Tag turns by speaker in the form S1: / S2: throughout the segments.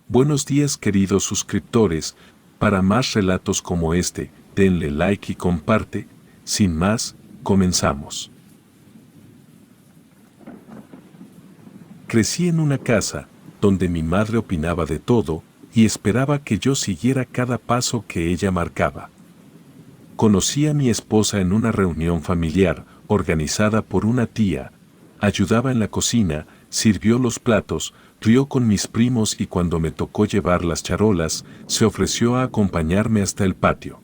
S1: Buenos días queridos suscriptores, para más relatos como este, denle like y comparte. Sin más, comenzamos. Crecí en una casa, donde mi madre opinaba de todo, y esperaba que yo siguiera cada paso que ella marcaba. Conocí a mi esposa en una reunión familiar, organizada por una tía, ayudaba en la cocina, sirvió los platos, rió con mis primos y cuando me tocó llevar las charolas, se ofreció a acompañarme hasta el patio.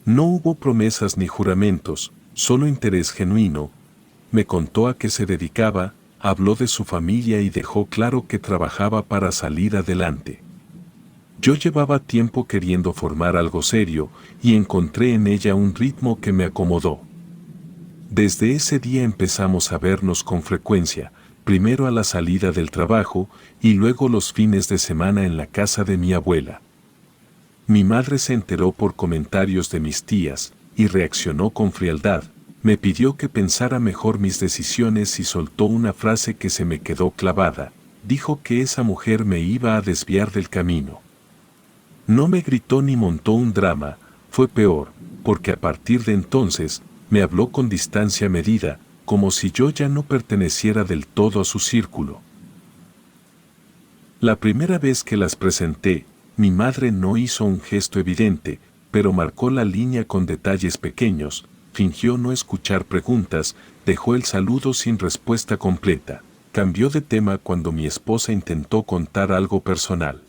S1: No hubo promesas ni juramentos, solo interés genuino. Me contó a qué se dedicaba, habló de su familia y dejó claro que trabajaba para salir adelante. Yo llevaba tiempo queriendo formar algo serio y encontré en ella un ritmo que me acomodó. Desde ese día empezamos a vernos con frecuencia, primero a la salida del trabajo y luego los fines de semana en la casa de mi abuela. Mi madre se enteró por comentarios de mis tías y reaccionó con frialdad. Me pidió que pensara mejor mis decisiones y soltó una frase que se me quedó clavada. Dijo que esa mujer me iba a desviar del camino. No me gritó ni montó un drama, fue peor, porque a partir de entonces, me habló con distancia medida, como si yo ya no perteneciera del todo a su círculo. La primera vez que las presenté, mi madre no hizo un gesto evidente, pero marcó la línea con detalles pequeños, fingió no escuchar preguntas, dejó el saludo sin respuesta completa, cambió de tema cuando mi esposa intentó contar algo personal.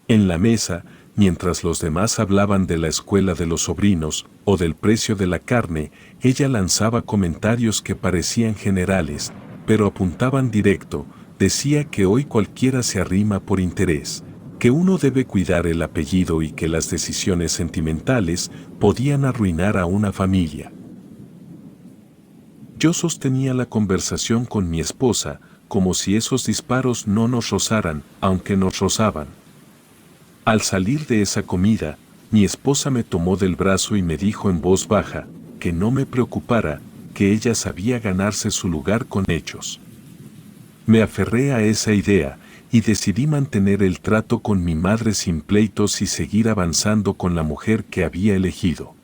S1: En la mesa, mientras los demás hablaban de la escuela de los sobrinos o del precio de la carne, ella lanzaba comentarios que parecían generales, pero apuntaban directo. Decía que hoy cualquiera se arrima por interés, que uno debe cuidar el apellido y que las decisiones sentimentales podían arruinar a una familia. Yo sostenía la conversación con mi esposa, como si esos disparos no nos rozaran, aunque nos rozaban. Al salir de esa comida, mi esposa me tomó del brazo y me dijo en voz baja, que no me preocupara, que ella sabía ganarse su lugar con hechos. Me aferré a esa idea, y decidí mantener el trato con mi madre sin pleitos y seguir avanzando con la mujer que había elegido.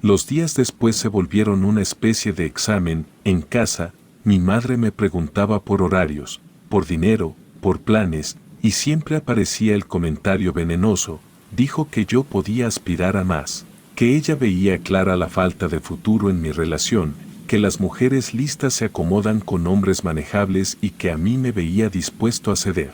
S1: Los días después se volvieron una especie de examen. En casa, mi madre me preguntaba por horarios, por dinero, por planes, y siempre aparecía el comentario venenoso. Dijo que yo podía aspirar a más, que ella veía clara la falta de futuro en mi relación, que las mujeres listas se acomodan con hombres manejables y que a mí me veía dispuesto a ceder.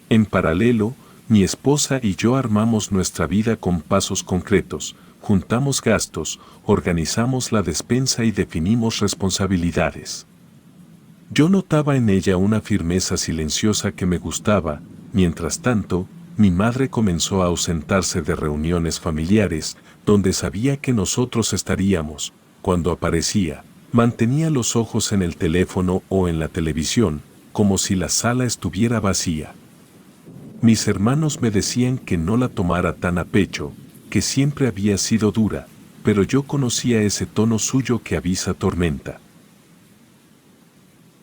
S1: En paralelo, mi esposa y yo armamos nuestra vida con pasos concretos, juntamos gastos, organizamos la despensa y definimos responsabilidades. Yo notaba en ella una firmeza silenciosa que me gustaba. Mientras tanto, mi madre comenzó a ausentarse de reuniones familiares, donde sabía que nosotros estaríamos. Cuando aparecía, mantenía los ojos en el teléfono o en la televisión, como si la sala estuviera vacía. Mis hermanos me decían que no la tomara tan a pecho, que siempre había sido dura, pero yo conocía ese tono suyo que avisa tormenta.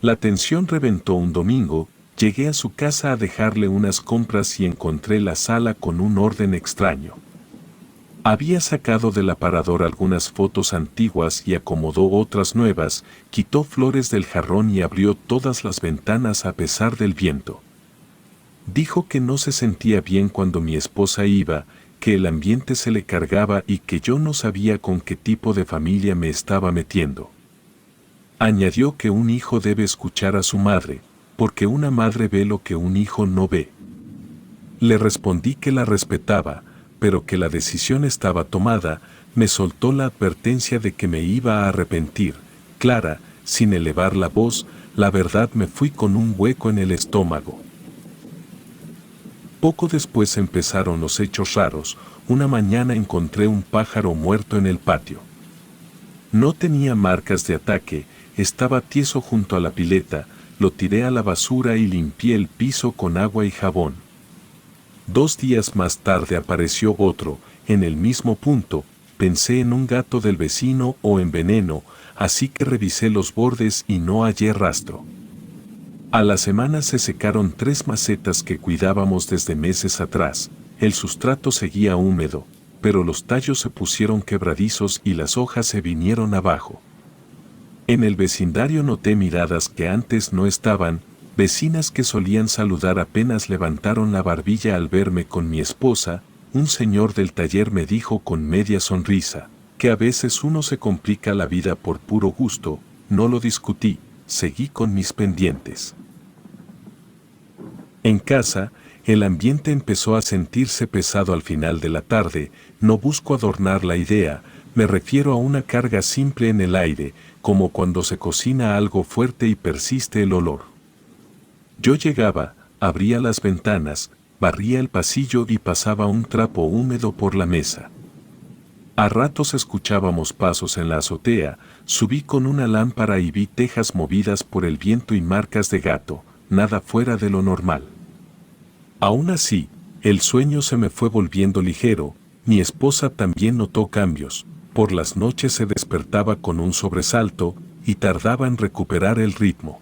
S1: La tensión reventó un domingo. Llegué a su casa a dejarle unas compras y encontré la sala con un orden extraño. Había sacado del aparador algunas fotos antiguas y acomodó otras nuevas, quitó flores del jarrón y abrió todas las ventanas a pesar del viento. Dijo que no se sentía bien cuando mi esposa iba, que el ambiente se le cargaba y que yo no sabía con qué tipo de familia me estaba metiendo. Añadió que un hijo debe escuchar a su madre, porque una madre ve lo que un hijo no ve. Le respondí que la respetaba, pero que la decisión estaba tomada. Me soltó la advertencia de que me iba a arrepentir. Clara, sin elevar la voz, la verdad me fui con un hueco en el estómago. Poco después empezaron los hechos raros. Una mañana encontré un pájaro muerto en el patio. No tenía marcas de ataque, estaba tieso junto a la pileta, lo tiré a la basura y limpié el piso con agua y jabón. 2 días más tarde apareció otro, en el mismo punto. Pensé en un gato del vecino o en veneno, así que revisé los bordes y no hallé rastro. A la semana se secaron 3 macetas que cuidábamos desde meses atrás. El sustrato seguía húmedo, pero los tallos se pusieron quebradizos y las hojas se vinieron abajo. En el vecindario noté miradas que antes no estaban, vecinas que solían saludar apenas levantaron la barbilla al verme con mi esposa. Un señor del taller me dijo con media sonrisa, que a veces uno se complica la vida por puro gusto. No lo discutí, seguí con mis pendientes. En casa, el ambiente empezó a sentirse pesado al final de la tarde. No busco adornar la idea, me refiero a una carga simple en el aire, como cuando se cocina algo fuerte y persiste el olor. Yo llegaba, abría las ventanas, barría el pasillo y pasaba un trapo húmedo por la mesa. A ratos escuchábamos pasos en la azotea, subí con una lámpara y vi tejas movidas por el viento y marcas de gato, nada fuera de lo normal. Aún así, el sueño se me fue volviendo ligero. Mi esposa también notó cambios. Por las noches se despertaba con un sobresalto y tardaba en recuperar el ritmo.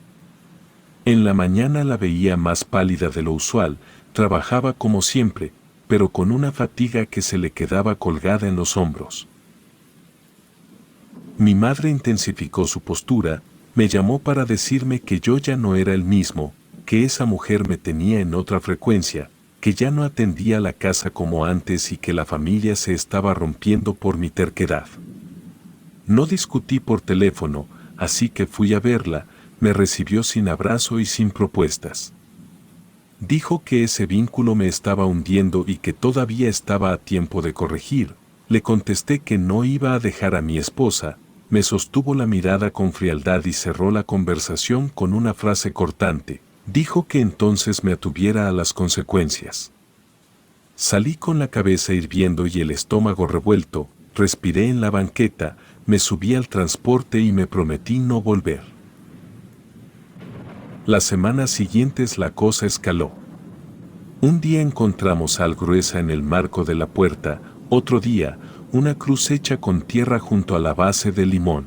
S1: En la mañana la veía más pálida de lo usual, trabajaba como siempre, pero con una fatiga que se le quedaba colgada en los hombros. Mi madre intensificó su postura, me llamó para decirme que yo ya no era el mismo, que esa mujer me tenía en otra frecuencia, que ya no atendía la casa como antes y que la familia se estaba rompiendo por mi terquedad. No discutí por teléfono, así que fui a verla. Me recibió sin abrazo y sin propuestas. Dijo que ese vínculo me estaba hundiendo y que todavía estaba a tiempo de corregir. Le contesté que no iba a dejar a mi esposa. Me sostuvo la mirada con frialdad y cerró la conversación con una frase cortante. Dijo que entonces me atuviera a las consecuencias. Salí con la cabeza hirviendo y el estómago revuelto, respiré en la banqueta, me subí al transporte y me prometí no volver. Las semanas siguientes la cosa escaló. Un día encontramos sal gruesa en el marco de la puerta, otro día, una cruz hecha con tierra junto a la base del limón.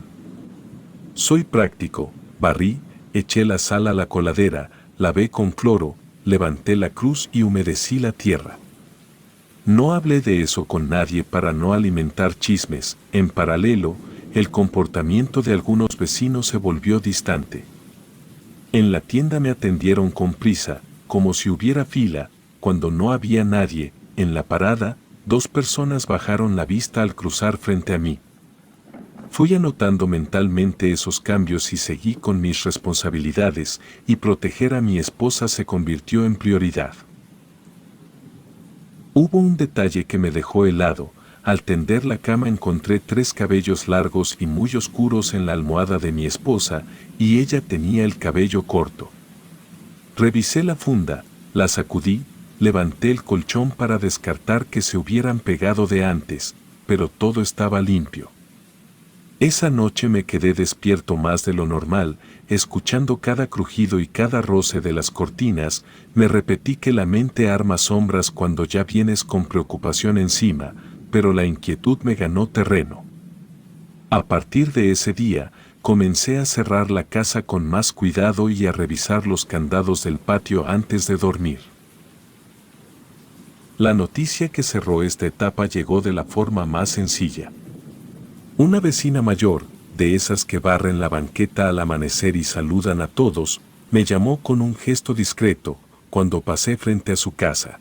S1: Soy práctico, barrí, eché la sal a la coladera, lavé con cloro, levanté la cruz y humedecí la tierra. No hablé de eso con nadie para no alimentar chismes. En paralelo, el comportamiento de algunos vecinos se volvió distante. En la tienda me atendieron con prisa, como si hubiera fila. Cuando no había nadie, en la parada, 2 personas bajaron la vista al cruzar frente a mí. Fui anotando mentalmente esos cambios y seguí con mis responsabilidades, y proteger a mi esposa se convirtió en prioridad. Hubo un detalle que me dejó helado. Al tender la cama encontré 3 cabellos largos y muy oscuros en la almohada de mi esposa, y ella tenía el cabello corto. Revisé la funda, la sacudí, levanté el colchón para descartar que se hubieran pegado de antes, pero todo estaba limpio. Esa noche me quedé despierto más de lo normal, escuchando cada crujido y cada roce de las cortinas. Me repetí que la mente arma sombras cuando ya vienes con preocupación encima, pero la inquietud me ganó terreno. A partir de ese día, comencé a cerrar la casa con más cuidado y a revisar los candados del patio antes de dormir. La noticia que cerró esta etapa llegó de la forma más sencilla. Una vecina mayor, de esas que barren la banqueta al amanecer y saludan a todos, me llamó con un gesto discreto cuando pasé frente a su casa.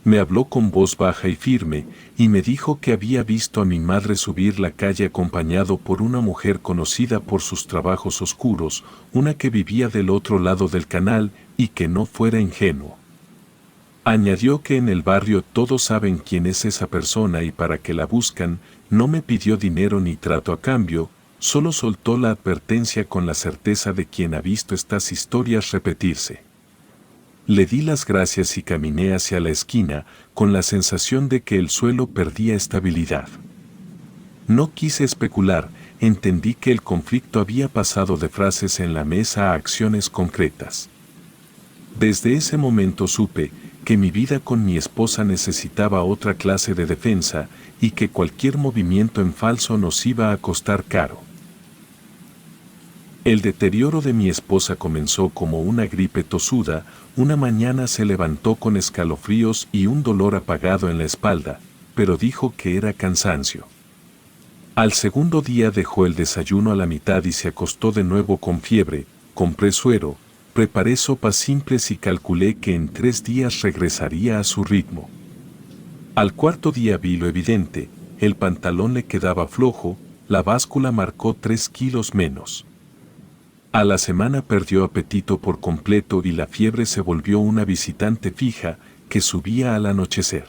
S1: Me habló con voz baja y firme, y me dijo que había visto a mi madre subir la calle acompañado por una mujer conocida por sus trabajos oscuros, una que vivía del otro lado del canal y que no fuera ingenuo. Añadió que en el barrio todos saben quién es esa persona y para que la buscan. No me pidió dinero ni trato a cambio, solo soltó la advertencia con la certeza de quien ha visto estas historias repetirse. Le di las gracias y caminé hacia la esquina, con la sensación de que el suelo perdía estabilidad. No quise especular, entendí que el conflicto había pasado de frases en la mesa a acciones concretas. Desde ese momento supe que mi vida con mi esposa necesitaba otra clase de defensa y que cualquier movimiento en falso nos iba a costar caro. El deterioro de mi esposa comenzó como una gripe tosuda. Una mañana se levantó con escalofríos y un dolor apagado en la espalda, pero dijo que era cansancio. Al segundo día dejó el desayuno a la mitad y se acostó de nuevo con fiebre. Compré suero, preparé sopas simples y calculé que en 3 días regresaría a su ritmo. Al cuarto día vi lo evidente: el pantalón le quedaba flojo, la báscula marcó 3 kilos menos. A la semana perdió apetito por completo y la fiebre se volvió una visitante fija que subía al anochecer.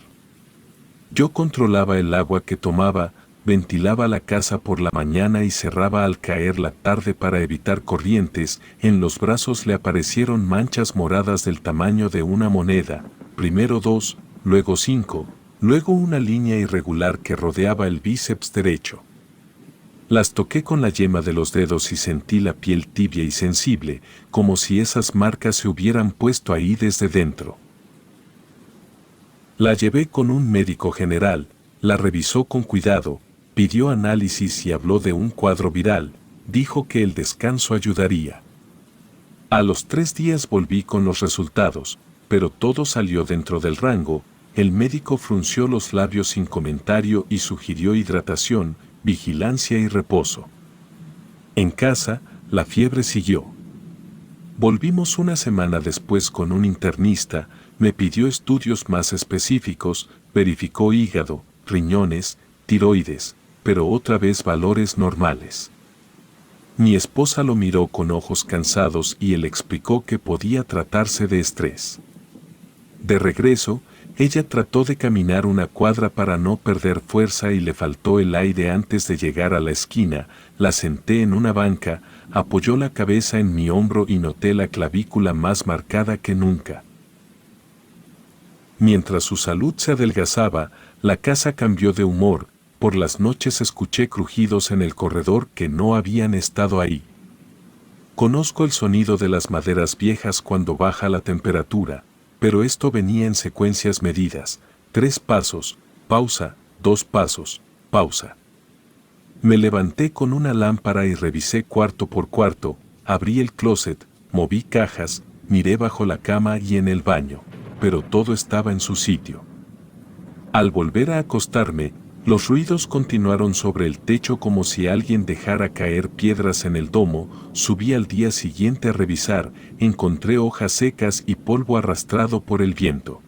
S1: Yo controlaba el agua que tomaba, ventilaba la casa por la mañana y cerraba al caer la tarde para evitar corrientes. En los brazos le aparecieron manchas moradas del tamaño de una moneda, primero 2, luego 5, luego una línea irregular que rodeaba el bíceps derecho. Las toqué con la yema de los dedos y sentí la piel tibia y sensible, como si esas marcas se hubieran puesto ahí desde dentro. La llevé con un médico general, la revisó con cuidado, pidió análisis y habló de un cuadro viral. Dijo que el descanso ayudaría. A los 3 días volví con los resultados, pero todo salió dentro del rango. El médico frunció los labios sin comentario y sugirió hidratación, vigilancia y reposo. En casa, la fiebre siguió. Volvimos una semana después con un internista. Me pidió estudios más específicos, verificó hígado, riñones, tiroides, pero otra vez valores normales. Mi esposa lo miró con ojos cansados y él explicó que podía tratarse de estrés. De regreso, ella trató de caminar una cuadra para no perder fuerza y le faltó el aire antes de llegar a la esquina. La senté en una banca, apoyó la cabeza en mi hombro y noté la clavícula más marcada que nunca. Mientras su salud se adelgazaba, la casa cambió de humor. Por las noches escuché crujidos en el corredor que no habían estado ahí. Conozco el sonido de las maderas viejas cuando baja la temperatura, pero esto venía en secuencias medidas: 3 pasos, pausa, 2 pasos, pausa. Me levanté con una lámpara y revisé cuarto por cuarto, abrí el closet, moví cajas, miré bajo la cama y en el baño, pero todo estaba en su sitio. Al volver a acostarme, los ruidos continuaron sobre el techo como si alguien dejara caer piedras en el domo. Subí al día siguiente a revisar, encontré hojas secas y polvo arrastrado por el viento.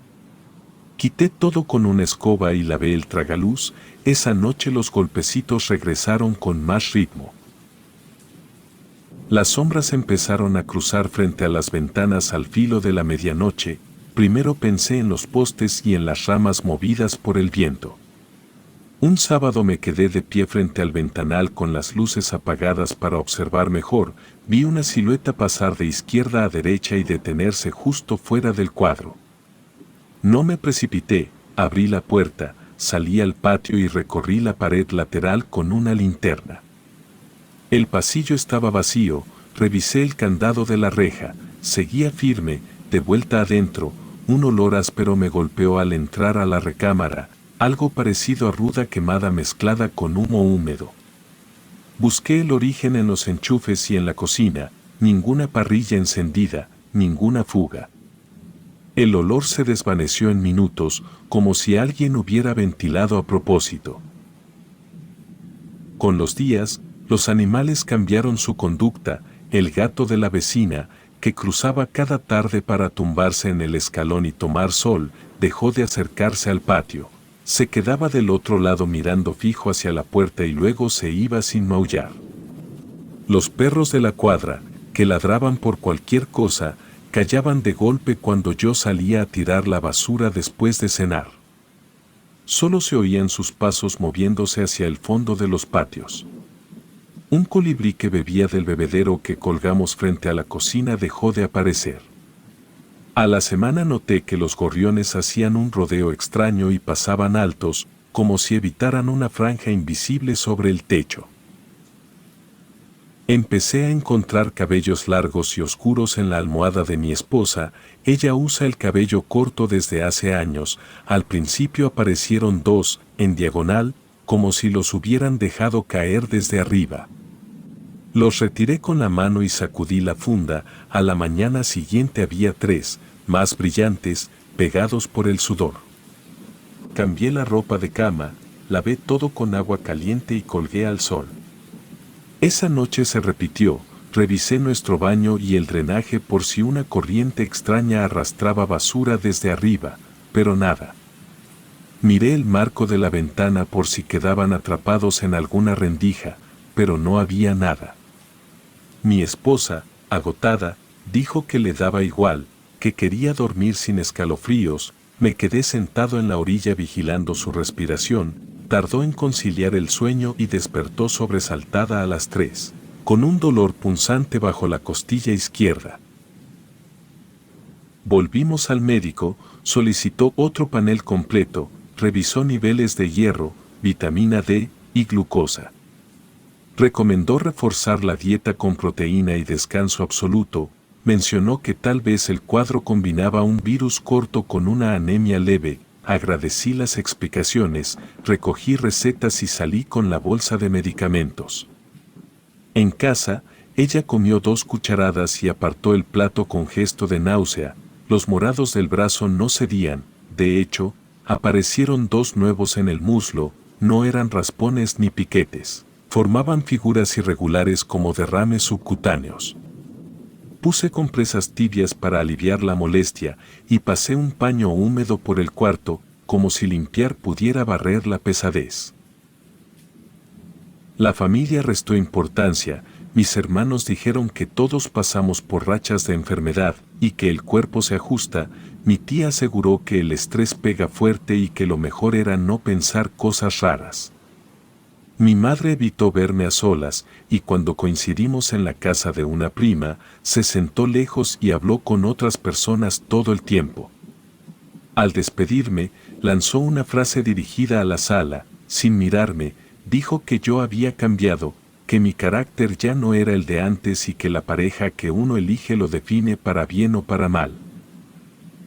S1: Quité todo con una escoba y lavé el tragaluz. Esa noche los golpecitos regresaron con más ritmo. Las sombras empezaron a cruzar frente a las ventanas al filo de la medianoche. Primero pensé en los postes y en las ramas movidas por el viento. Un sábado me quedé de pie frente al ventanal con las luces apagadas para observar mejor. Vi una silueta pasar de izquierda a derecha y detenerse justo fuera del cuadro. No me precipité, abrí la puerta, salí al patio y recorrí la pared lateral con una linterna. El pasillo estaba vacío. Revisé el candado de la reja, seguía firme. De vuelta adentro, un olor áspero me golpeó al entrar a la recámara. Algo parecido a ruda quemada mezclada con humo húmedo. Busqué el origen en los enchufes y en la cocina. Ninguna parrilla encendida, ninguna fuga. El olor se desvaneció en minutos, como si alguien hubiera ventilado a propósito. Con los días, los animales cambiaron su conducta. El gato de la vecina, que cruzaba cada tarde para tumbarse en el escalón y tomar sol, dejó de acercarse al patio. Se quedaba del otro lado mirando fijo hacia la puerta y luego se iba sin maullar. Los perros de la cuadra, que ladraban por cualquier cosa, callaban de golpe cuando yo salía a tirar la basura después de cenar. Solo se oían sus pasos moviéndose hacia el fondo de los patios. Un colibrí que bebía del bebedero que colgamos frente a la cocina dejó de aparecer. A la semana noté que los gorriones hacían un rodeo extraño y pasaban altos, como si evitaran una franja invisible sobre el techo. Empecé a encontrar cabellos largos y oscuros en la almohada de mi esposa. Ella usa el cabello corto desde hace años. Al principio aparecieron 2, en diagonal, como si los hubieran dejado caer desde arriba. Los retiré con la mano y sacudí la funda. A la mañana siguiente había 3, más brillantes, pegados por el sudor. Cambié la ropa de cama, lavé todo con agua caliente y colgué al sol. Esa noche se repitió, revisé nuestro baño y el drenaje por si una corriente extraña arrastraba basura desde arriba, pero nada. Miré el marco de la ventana por si quedaban atrapados en alguna rendija, pero no había nada. Mi esposa, agotada, dijo que le daba igual, que quería dormir sin escalofríos. Me quedé sentado en la orilla vigilando su respiración. Tardó en conciliar el sueño y despertó sobresaltada a las 3, con un dolor punzante bajo la costilla izquierda. Volvimos al médico, solicitó otro panel completo, revisó niveles de hierro, vitamina D y glucosa. Recomendó reforzar la dieta con proteína y descanso absoluto. Mencionó que tal vez el cuadro combinaba un virus corto con una anemia leve. Agradecí las explicaciones, recogí recetas y salí con la bolsa de medicamentos. En casa, ella comió 2 cucharadas y apartó el plato con gesto de náusea. Los morados del brazo no cedían, de hecho, aparecieron 2 nuevos en el muslo, no eran raspones ni piquetes. Formaban figuras irregulares como derrames subcutáneos. Puse compresas tibias para aliviar la molestia y pasé un paño húmedo por el cuarto, como si limpiar pudiera barrer la pesadez. La familia restó importancia. Mis hermanos dijeron que todos pasamos por rachas de enfermedad y que el cuerpo se ajusta. Mi tía aseguró que el estrés pega fuerte y que lo mejor era no pensar cosas raras. Mi madre evitó verme a solas y cuando coincidimos en la casa de una prima, se sentó lejos y habló con otras personas todo el tiempo. Al despedirme, lanzó una frase dirigida a la sala. Sin mirarme, dijo que yo había cambiado, que mi carácter ya no era el de antes y que la pareja que uno elige lo define para bien o para mal.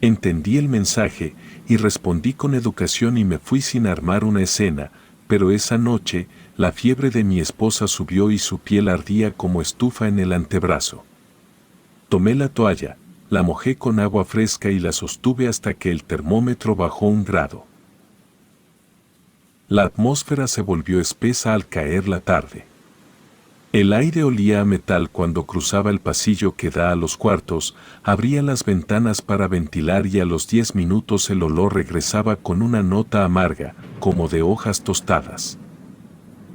S1: Entendí el mensaje y respondí con educación y me fui sin armar una escena, pero esa noche, la fiebre de mi esposa subió y su piel ardía como estufa en el antebrazo. Tomé la toalla, la mojé con agua fresca y la sostuve hasta que el termómetro bajó 1 grado. La atmósfera se volvió espesa al caer la tarde. El aire olía a metal cuando cruzaba el pasillo que da a los cuartos, abría las ventanas para ventilar y a los 10 minutos el olor regresaba con una nota amarga, como de hojas tostadas.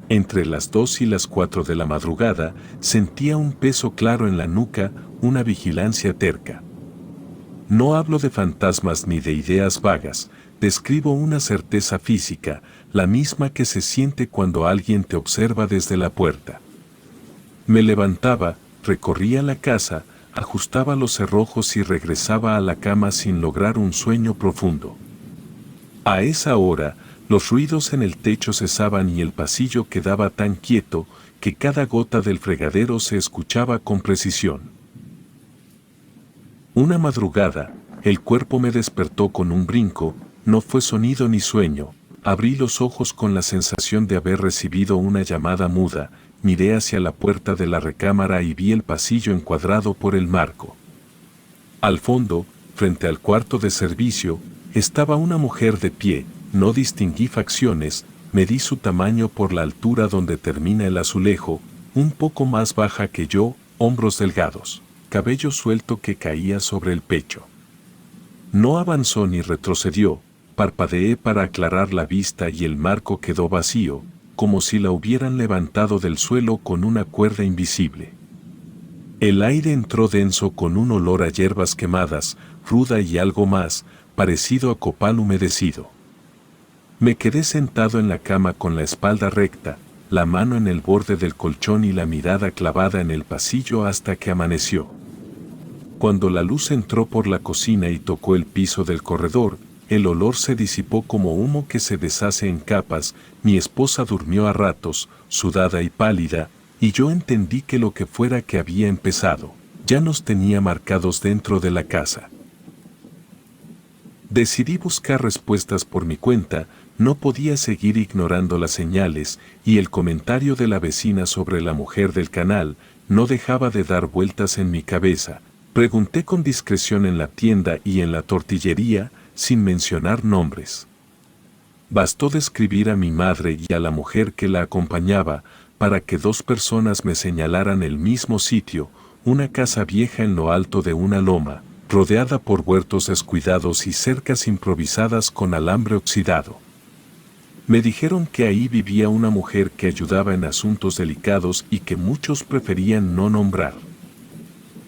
S1: Entre las 2 y las 4 de la madrugada, sentía un peso claro en la nuca, una vigilancia terca. No hablo de fantasmas ni de ideas vagas, describo una certeza física, la misma que se siente cuando alguien te observa desde la puerta. Me levantaba, recorría la casa, ajustaba los cerrojos y regresaba a la cama sin lograr un sueño profundo. A esa hora, los ruidos en el techo cesaban y el pasillo quedaba tan quieto que cada gota del fregadero se escuchaba con precisión. Una madrugada, el cuerpo me despertó con un brinco, no fue sonido ni sueño, abrí los ojos con la sensación de haber recibido una llamada muda. Miré hacia la puerta de la recámara y vi el pasillo encuadrado por el marco. Al fondo, frente al cuarto de servicio, estaba una mujer de pie. No distinguí facciones, medí su tamaño por la altura donde termina el azulejo, un poco más baja que yo, hombros delgados, cabello suelto que caía sobre el pecho. No avanzó ni retrocedió, parpadeé para aclarar la vista y el marco quedó vacío, como si la hubieran levantado del suelo con una cuerda invisible. El aire entró denso con un olor a hierbas quemadas, ruda y algo más, parecido a copal humedecido. Me quedé sentado en la cama con la espalda recta, la mano en el borde del colchón y la mirada clavada en el pasillo hasta que amaneció. Cuando la luz entró por la cocina y tocó el piso del corredor, el olor se disipó como humo que se deshace en capas. Mi esposa durmió a ratos, sudada y pálida, y yo entendí que lo que fuera que había empezado, ya nos tenía marcados dentro de la casa. Decidí buscar respuestas por mi cuenta, no podía seguir ignorando las señales, y el comentario de la vecina sobre la mujer del canal, no dejaba de dar vueltas en mi cabeza. Pregunté con discreción en la tienda y en la tortillería, sin mencionar nombres. Bastó describir a mi madre y a la mujer que la acompañaba, para que dos personas me señalaran el mismo sitio, una casa vieja en lo alto de una loma, rodeada por huertos descuidados y cercas improvisadas con alambre oxidado. Me dijeron que ahí vivía una mujer que ayudaba en asuntos delicados y que muchos preferían no nombrar.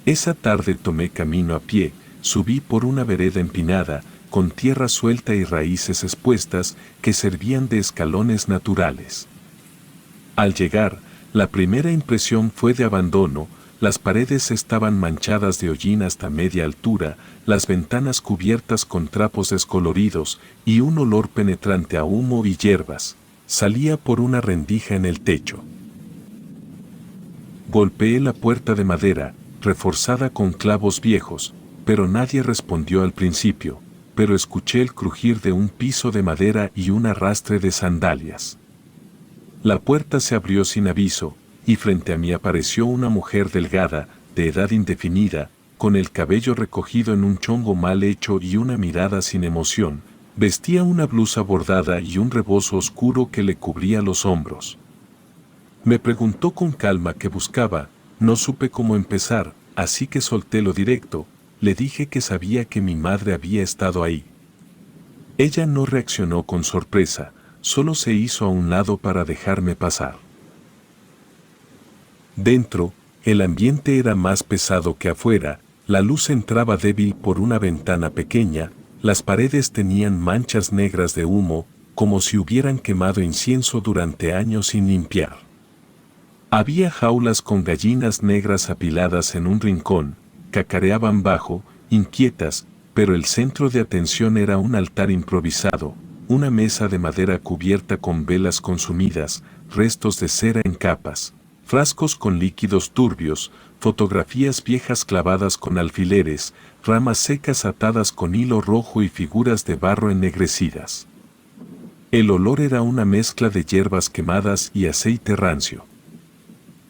S1: Esa tarde tomé camino a pie, subí por una vereda empinada, con tierra suelta y raíces expuestas que servían de escalones naturales. Al llegar, la primera impresión fue de abandono. Las paredes estaban manchadas de hollín hasta media altura, las ventanas cubiertas con trapos descoloridos y un olor penetrante a humo y hierbas salía por una rendija en el techo. Golpeé la puerta de madera, reforzada con clavos viejos, pero nadie respondió al principio, pero escuché el crujir de un piso de madera y un arrastre de sandalias. La puerta se abrió sin aviso, y frente a mí apareció una mujer delgada, de edad indefinida, con el cabello recogido en un chongo mal hecho y una mirada sin emoción. Vestía una blusa bordada y un rebozo oscuro que le cubría los hombros. Me preguntó con calma qué buscaba, no supe cómo empezar, así que solté lo directo, le dije que sabía que mi madre había estado ahí. Ella no reaccionó con sorpresa, solo se hizo a un lado para dejarme pasar. Dentro, el ambiente era más pesado que afuera, la luz entraba débil por una ventana pequeña, las paredes tenían manchas negras de humo, como si hubieran quemado incienso durante años sin limpiar. Había jaulas con gallinas negras apiladas en un rincón, cacareaban bajo, inquietas, pero el centro de atención era un altar improvisado, una mesa de madera cubierta con velas consumidas, restos de cera en capas, frascos con líquidos turbios, fotografías viejas clavadas con alfileres, ramas secas atadas con hilo rojo y figuras de barro ennegrecidas. El olor era una mezcla de hierbas quemadas y aceite rancio.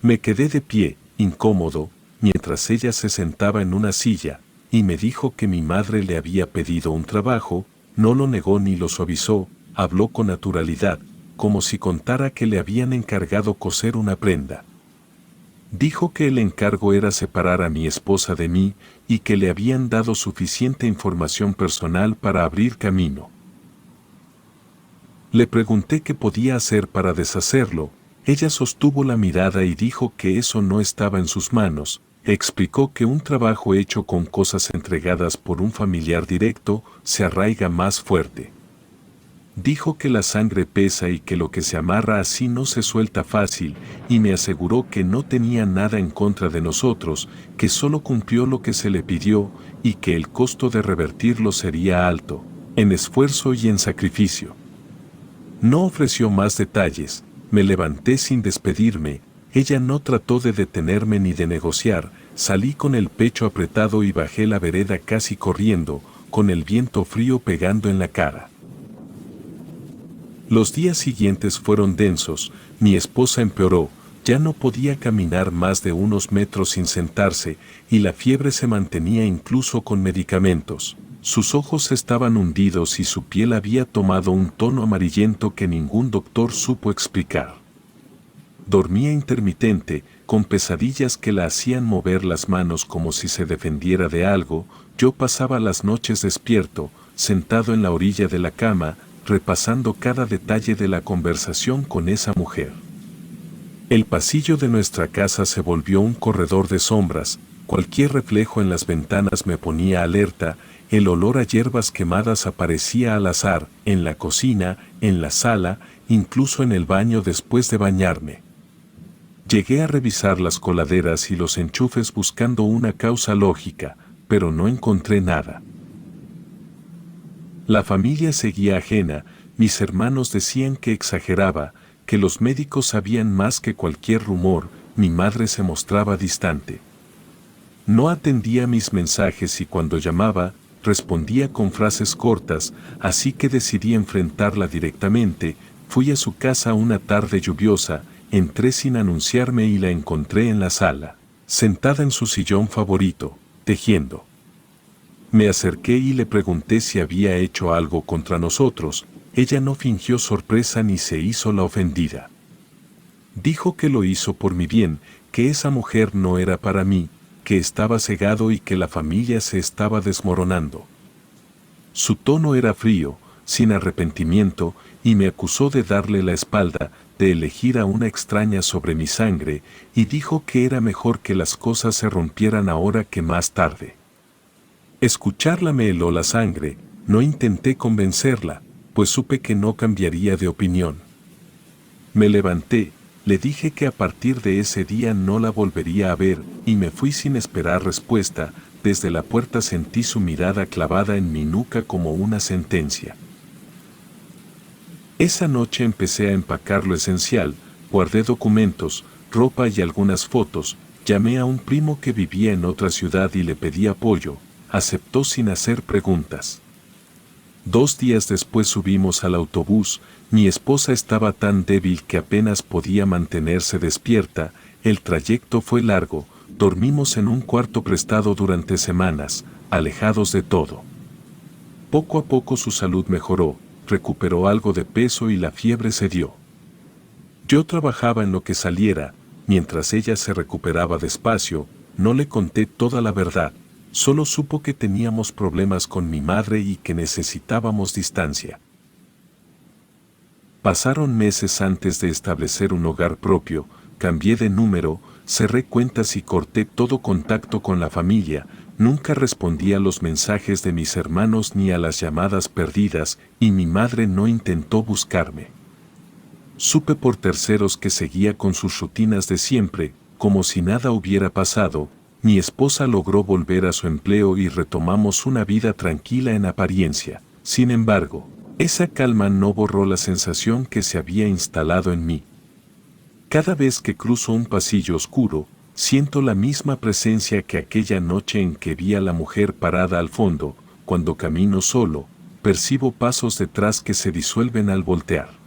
S1: Me quedé de pie, incómodo, mientras ella se sentaba en una silla, y me dijo que mi madre le había pedido un trabajo, no lo negó ni lo suavizó, habló con naturalidad, como si contara que le habían encargado coser una prenda. Dijo que el encargo era separar a mi esposa de mí y que le habían dado suficiente información personal para abrir camino. Le pregunté qué podía hacer para deshacerlo. Ella sostuvo la mirada y dijo que eso no estaba en sus manos. Explicó que un trabajo hecho con cosas entregadas por un familiar directo se arraiga más fuerte. Dijo que la sangre pesa y que lo que se amarra así no se suelta fácil, y me aseguró que no tenía nada en contra de nosotros, que solo cumplió lo que se le pidió y que el costo de revertirlo sería alto, en esfuerzo y en sacrificio. No ofreció más detalles. Me levanté sin despedirme, ella no trató de detenerme ni de negociar, salí con el pecho apretado y bajé la vereda casi corriendo, con el viento frío pegando en la cara. Los días siguientes fueron densos, mi esposa empeoró, ya no podía caminar más de unos metros sin sentarse, y la fiebre se mantenía incluso con medicamentos. Sus ojos estaban hundidos y su piel había tomado un tono amarillento que ningún doctor supo explicar. Dormía intermitente, con pesadillas que la hacían mover las manos como si se defendiera de algo. Yo pasaba las noches despierto, sentado en la orilla de la cama, repasando cada detalle de la conversación con esa mujer. El pasillo de nuestra casa se volvió un corredor de sombras, cualquier reflejo en las ventanas me ponía alerta. El olor a hierbas quemadas aparecía al azar, en la cocina, en la sala, incluso en el baño después de bañarme. Llegué a revisar las coladeras y los enchufes buscando una causa lógica, pero no encontré nada. La familia seguía ajena, mis hermanos decían que exageraba, que los médicos sabían más que cualquier rumor, mi madre se mostraba distante. No atendía mis mensajes y cuando llamaba, respondía con frases cortas, así que decidí enfrentarla directamente. Fui a su casa una tarde lluviosa, entré sin anunciarme y la encontré en la sala. sentada en su sillón favorito, tejiendo. Me acerqué y le pregunté si había hecho algo contra nosotros. Ella no fingió sorpresa ni se hizo la ofendida. Dijo que lo hizo por mi bien, que esa mujer no era para mí, que estaba cegado y que la familia se estaba desmoronando. Su tono era frío, sin arrepentimiento, y me acusó de darle la espalda, de elegir a una extraña sobre mi sangre, y dijo que era mejor que las cosas se rompieran ahora que más tarde. Escucharla me heló la sangre, no intenté convencerla, pues supe que no cambiaría de opinión. Me levanté, le dije que a partir de ese día no la volvería a ver, y me fui sin esperar respuesta. Desde la puerta sentí su mirada clavada en mi nuca como una sentencia. Esa noche empecé a empacar lo esencial, guardé documentos, ropa y algunas fotos, llamé a un primo que vivía en otra ciudad y le pedí apoyo, aceptó sin hacer preguntas. 2 días después subimos al autobús, mi esposa estaba tan débil que apenas podía mantenerse despierta, el trayecto fue largo, dormimos en un cuarto prestado durante semanas, alejados de todo. Poco a poco su salud mejoró, recuperó algo de peso y la fiebre cedió. Yo trabajaba en lo que saliera, mientras ella se recuperaba despacio, no le conté toda la verdad. Solo supo que teníamos problemas con mi madre y que necesitábamos distancia. Pasaron meses antes de establecer un hogar propio, cambié de número, cerré cuentas y corté todo contacto con la familia, nunca respondí a los mensajes de mis hermanos ni a las llamadas perdidas, y mi madre no intentó buscarme. Supe por terceros que seguía con sus rutinas de siempre, como si nada hubiera pasado. Mi esposa logró volver a su empleo y retomamos una vida tranquila en apariencia. Sin embargo, esa calma no borró la sensación que se había instalado en mí. Cada vez que cruzo un pasillo oscuro, siento la misma presencia que aquella noche en que vi a la mujer parada al fondo. Cuando camino solo, percibo pasos detrás que se disuelven al voltear.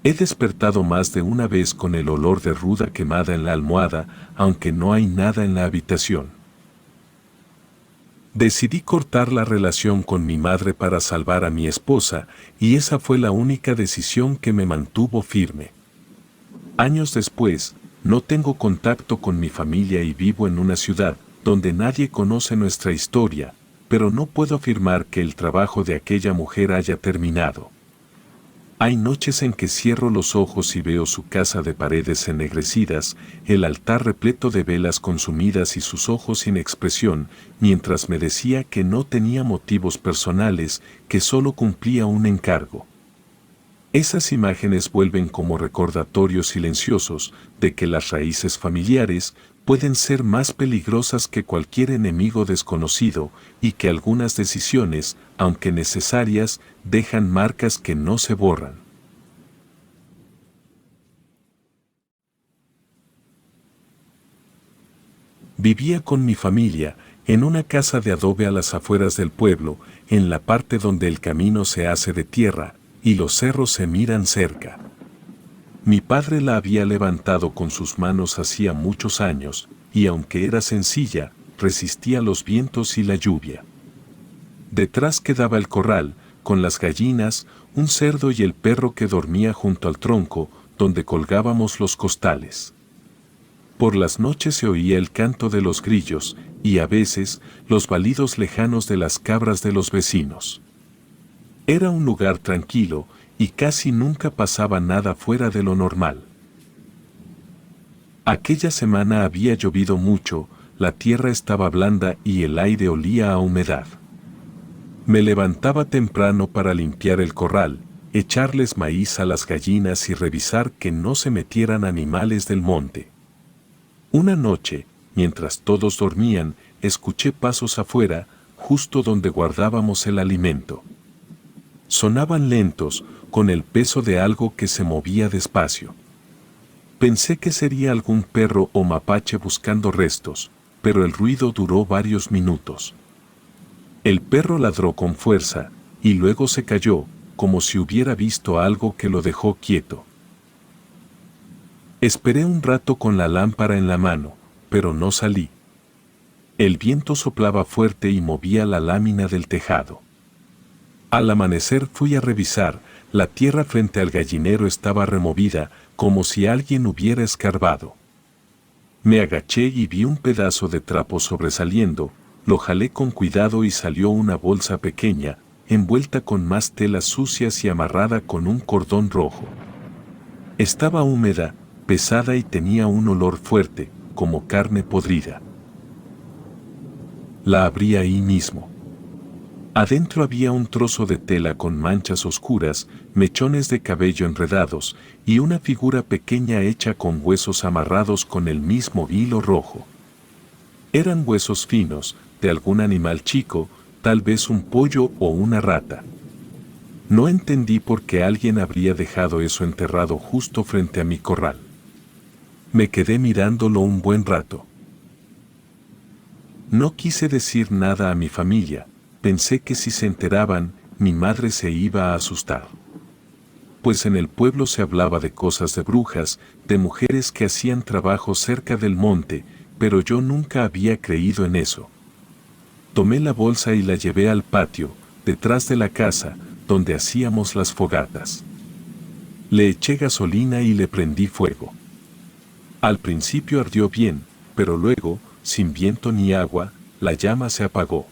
S1: He despertado más de una vez con el olor de ruda quemada en la almohada, aunque no hay nada en la habitación. Decidí cortar la relación con mi madre para salvar a mi esposa, y esa fue la única decisión que me mantuvo firme. Años después, no tengo contacto con mi familia y vivo en una ciudad donde nadie conoce nuestra historia, pero no puedo afirmar que el trabajo de aquella mujer haya terminado. Hay noches en que cierro los ojos y veo su casa de paredes ennegrecidas, el altar repleto de velas consumidas y sus ojos sin expresión, mientras me decía que no tenía motivos personales, que solo cumplía un encargo. Esas imágenes vuelven como recordatorios silenciosos de que las raíces familiares pueden ser más peligrosas que cualquier enemigo desconocido y que algunas decisiones, aunque necesarias, dejan marcas que no se borran. Vivía con mi familia en una casa de adobe a las afueras del pueblo, en la parte donde el camino se hace de tierra y los cerros se miran cerca. Mi padre la había levantado con sus manos hacía muchos años, y aunque era sencilla, resistía los vientos y la lluvia. Detrás quedaba el corral, con las gallinas, un cerdo y el perro que dormía junto al tronco, donde colgábamos los costales. Por las noches se oía el canto de los grillos, y a veces, los balidos lejanos de las cabras de los vecinos. Era un lugar tranquilo, y casi nunca pasaba nada fuera de lo normal. Aquella semana había llovido mucho, la tierra estaba blanda y el aire olía a humedad. Me levantaba temprano para limpiar el corral, echarles maíz a las gallinas y revisar que no se metieran animales del monte. Una noche, mientras todos dormían, escuché pasos afuera, justo donde guardábamos el alimento. Sonaban lentos, con el peso de algo que se movía despacio. Pensé que sería algún perro o mapache buscando restos, pero el ruido duró varios minutos. El perro ladró con fuerza, y luego se cayó, como si hubiera visto algo que lo dejó quieto. Esperé un rato con la lámpara en la mano, pero no salí. El viento soplaba fuerte y movía la lámina del tejado. Al amanecer fui a revisar, la tierra frente al gallinero estaba removida, como si alguien hubiera escarbado. Me agaché y vi un pedazo de trapo sobresaliendo, lo jalé con cuidado y salió una bolsa pequeña, envuelta con más telas sucias y amarrada con un cordón rojo. Estaba húmeda, pesada y tenía un olor fuerte, como carne podrida. La abrí ahí mismo. Adentro había un trozo de tela con manchas oscuras, mechones de cabello enredados, y una figura pequeña hecha con huesos amarrados con el mismo hilo rojo. Eran huesos finos, de algún animal chico, tal vez un pollo o una rata. No entendí por qué alguien habría dejado eso enterrado justo frente a mi corral. Me quedé mirándolo un buen rato. No quise decir nada a mi familia, pensé que si se enteraban, mi madre se iba a asustar. Pues en el pueblo se hablaba de cosas de brujas, de mujeres que hacían trabajo cerca del monte, pero yo nunca había creído en eso. Tomé la bolsa y la llevé al patio, detrás de la casa, donde hacíamos las fogatas. Le eché gasolina y le prendí fuego. Al principio ardió bien, pero luego, sin viento ni agua, la llama se apagó.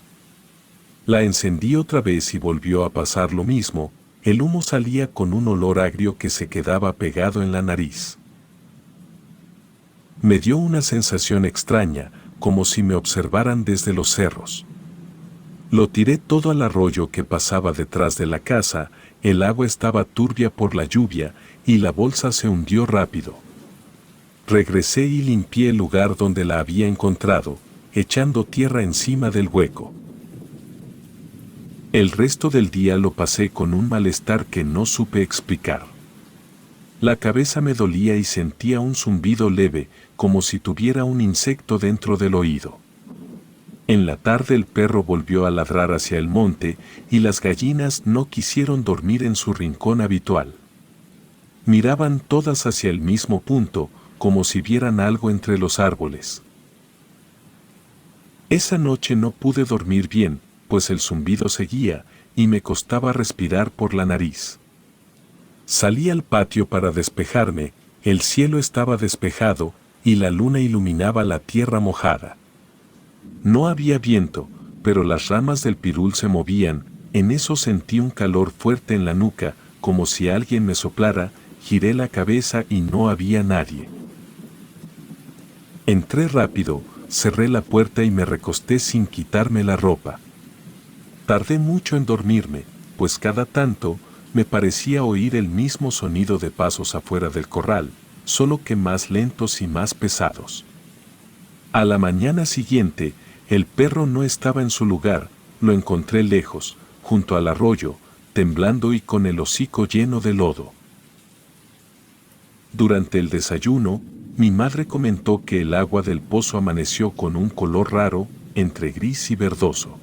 S1: La encendí otra vez y volvió a pasar lo mismo, el humo salía con un olor agrio que se quedaba pegado en la nariz. Me dio una sensación extraña, como si me observaran desde los cerros. Lo tiré todo al arroyo que pasaba detrás de la casa, el agua estaba turbia por la lluvia y la bolsa se hundió rápido. Regresé y limpié el lugar donde la había encontrado, echando tierra encima del hueco. El resto del día lo pasé con un malestar que no supe explicar. La cabeza me dolía y sentía un zumbido leve, como si tuviera un insecto dentro del oído. En la tarde el perro volvió a ladrar hacia el monte y las gallinas no quisieron dormir en su rincón habitual. Miraban todas hacia el mismo punto, como si vieran algo entre los árboles. Esa noche no pude dormir bien, pues el zumbido seguía y me costaba respirar por la nariz. Salí al patio para despejarme, el cielo estaba despejado y la luna iluminaba la tierra mojada. No había viento, pero las ramas del pirul se movían, en eso sentí un calor fuerte en la nuca, como si alguien me soplara, giré la cabeza y no había nadie. Entré rápido, cerré la puerta y me recosté sin quitarme la ropa. Tardé mucho en dormirme, pues cada tanto me parecía oír el mismo sonido de pasos afuera del corral, solo que más lentos y más pesados. A la mañana siguiente, el perro no estaba en su lugar, lo encontré lejos, junto al arroyo, temblando y con el hocico lleno de lodo. Durante el desayuno, mi madre comentó que el agua del pozo amaneció con un color raro, entre gris y verdoso.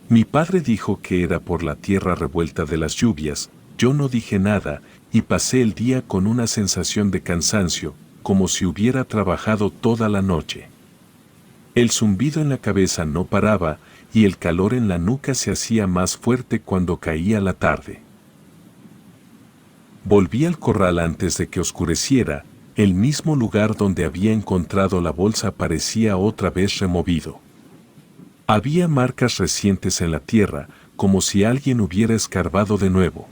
S1: Mi padre dijo que era por la tierra revuelta de las lluvias, yo no dije nada, y pasé el día con una sensación de cansancio, como si hubiera trabajado toda la noche. El zumbido en la cabeza no paraba, y el calor en la nuca se hacía más fuerte cuando caía la tarde. Volví al corral antes de que oscureciera, el mismo lugar donde había encontrado la bolsa parecía otra vez removido. Había marcas recientes en la tierra, como si alguien hubiera escarbado de nuevo.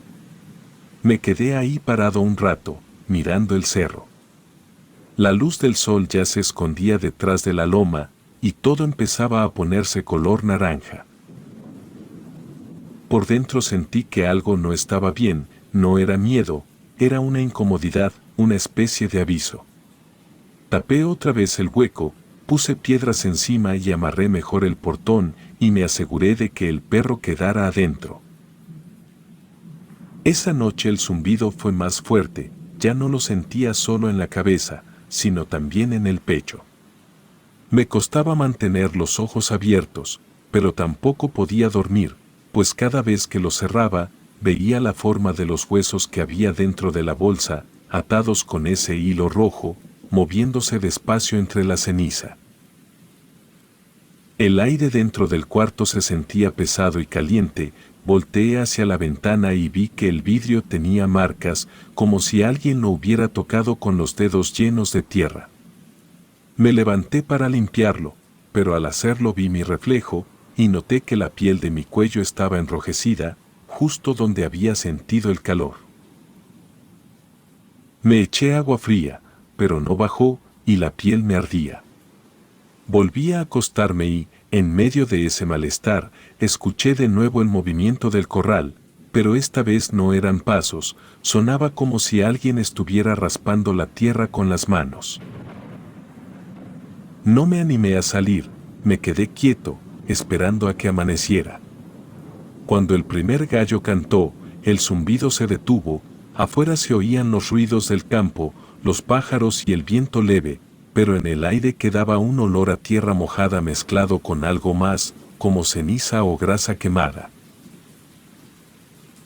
S1: Me quedé ahí parado un rato, mirando el cerro. La luz del sol ya se escondía detrás de la loma, y todo empezaba a ponerse color naranja. Por dentro sentí que algo no estaba bien, no era miedo, era una incomodidad, una especie de aviso. Tapé otra vez el hueco, puse piedras encima y amarré mejor el portón y me aseguré de que el perro quedara adentro. Esa noche el zumbido fue más fuerte, ya no lo sentía solo en la cabeza, sino también en el pecho. Me costaba mantener los ojos abiertos, pero tampoco podía dormir, pues cada vez que los cerraba, veía la forma de los huesos que había dentro de la bolsa, atados con ese hilo rojo, moviéndose despacio entre la ceniza. El aire dentro del cuarto se sentía pesado y caliente. Volteé hacia la ventana y vi que el vidrio tenía marcas, como si alguien lo hubiera tocado con los dedos llenos de tierra. Me levanté para limpiarlo, pero al hacerlo vi mi reflejo, y noté que la piel de mi cuello estaba enrojecida, justo donde había sentido el calor. Me eché agua fría, pero no bajó, y la piel me ardía. Volví a acostarme y, en medio de ese malestar, escuché de nuevo el movimiento del corral, pero esta vez no eran pasos, sonaba como si alguien estuviera raspando la tierra con las manos. No me animé a salir, me quedé quieto, esperando a que amaneciera. Cuando el primer gallo cantó, el zumbido se detuvo, afuera se oían los ruidos del campo, los pájaros y el viento leve, pero en el aire quedaba un olor a tierra mojada mezclado con algo más, como ceniza o grasa quemada.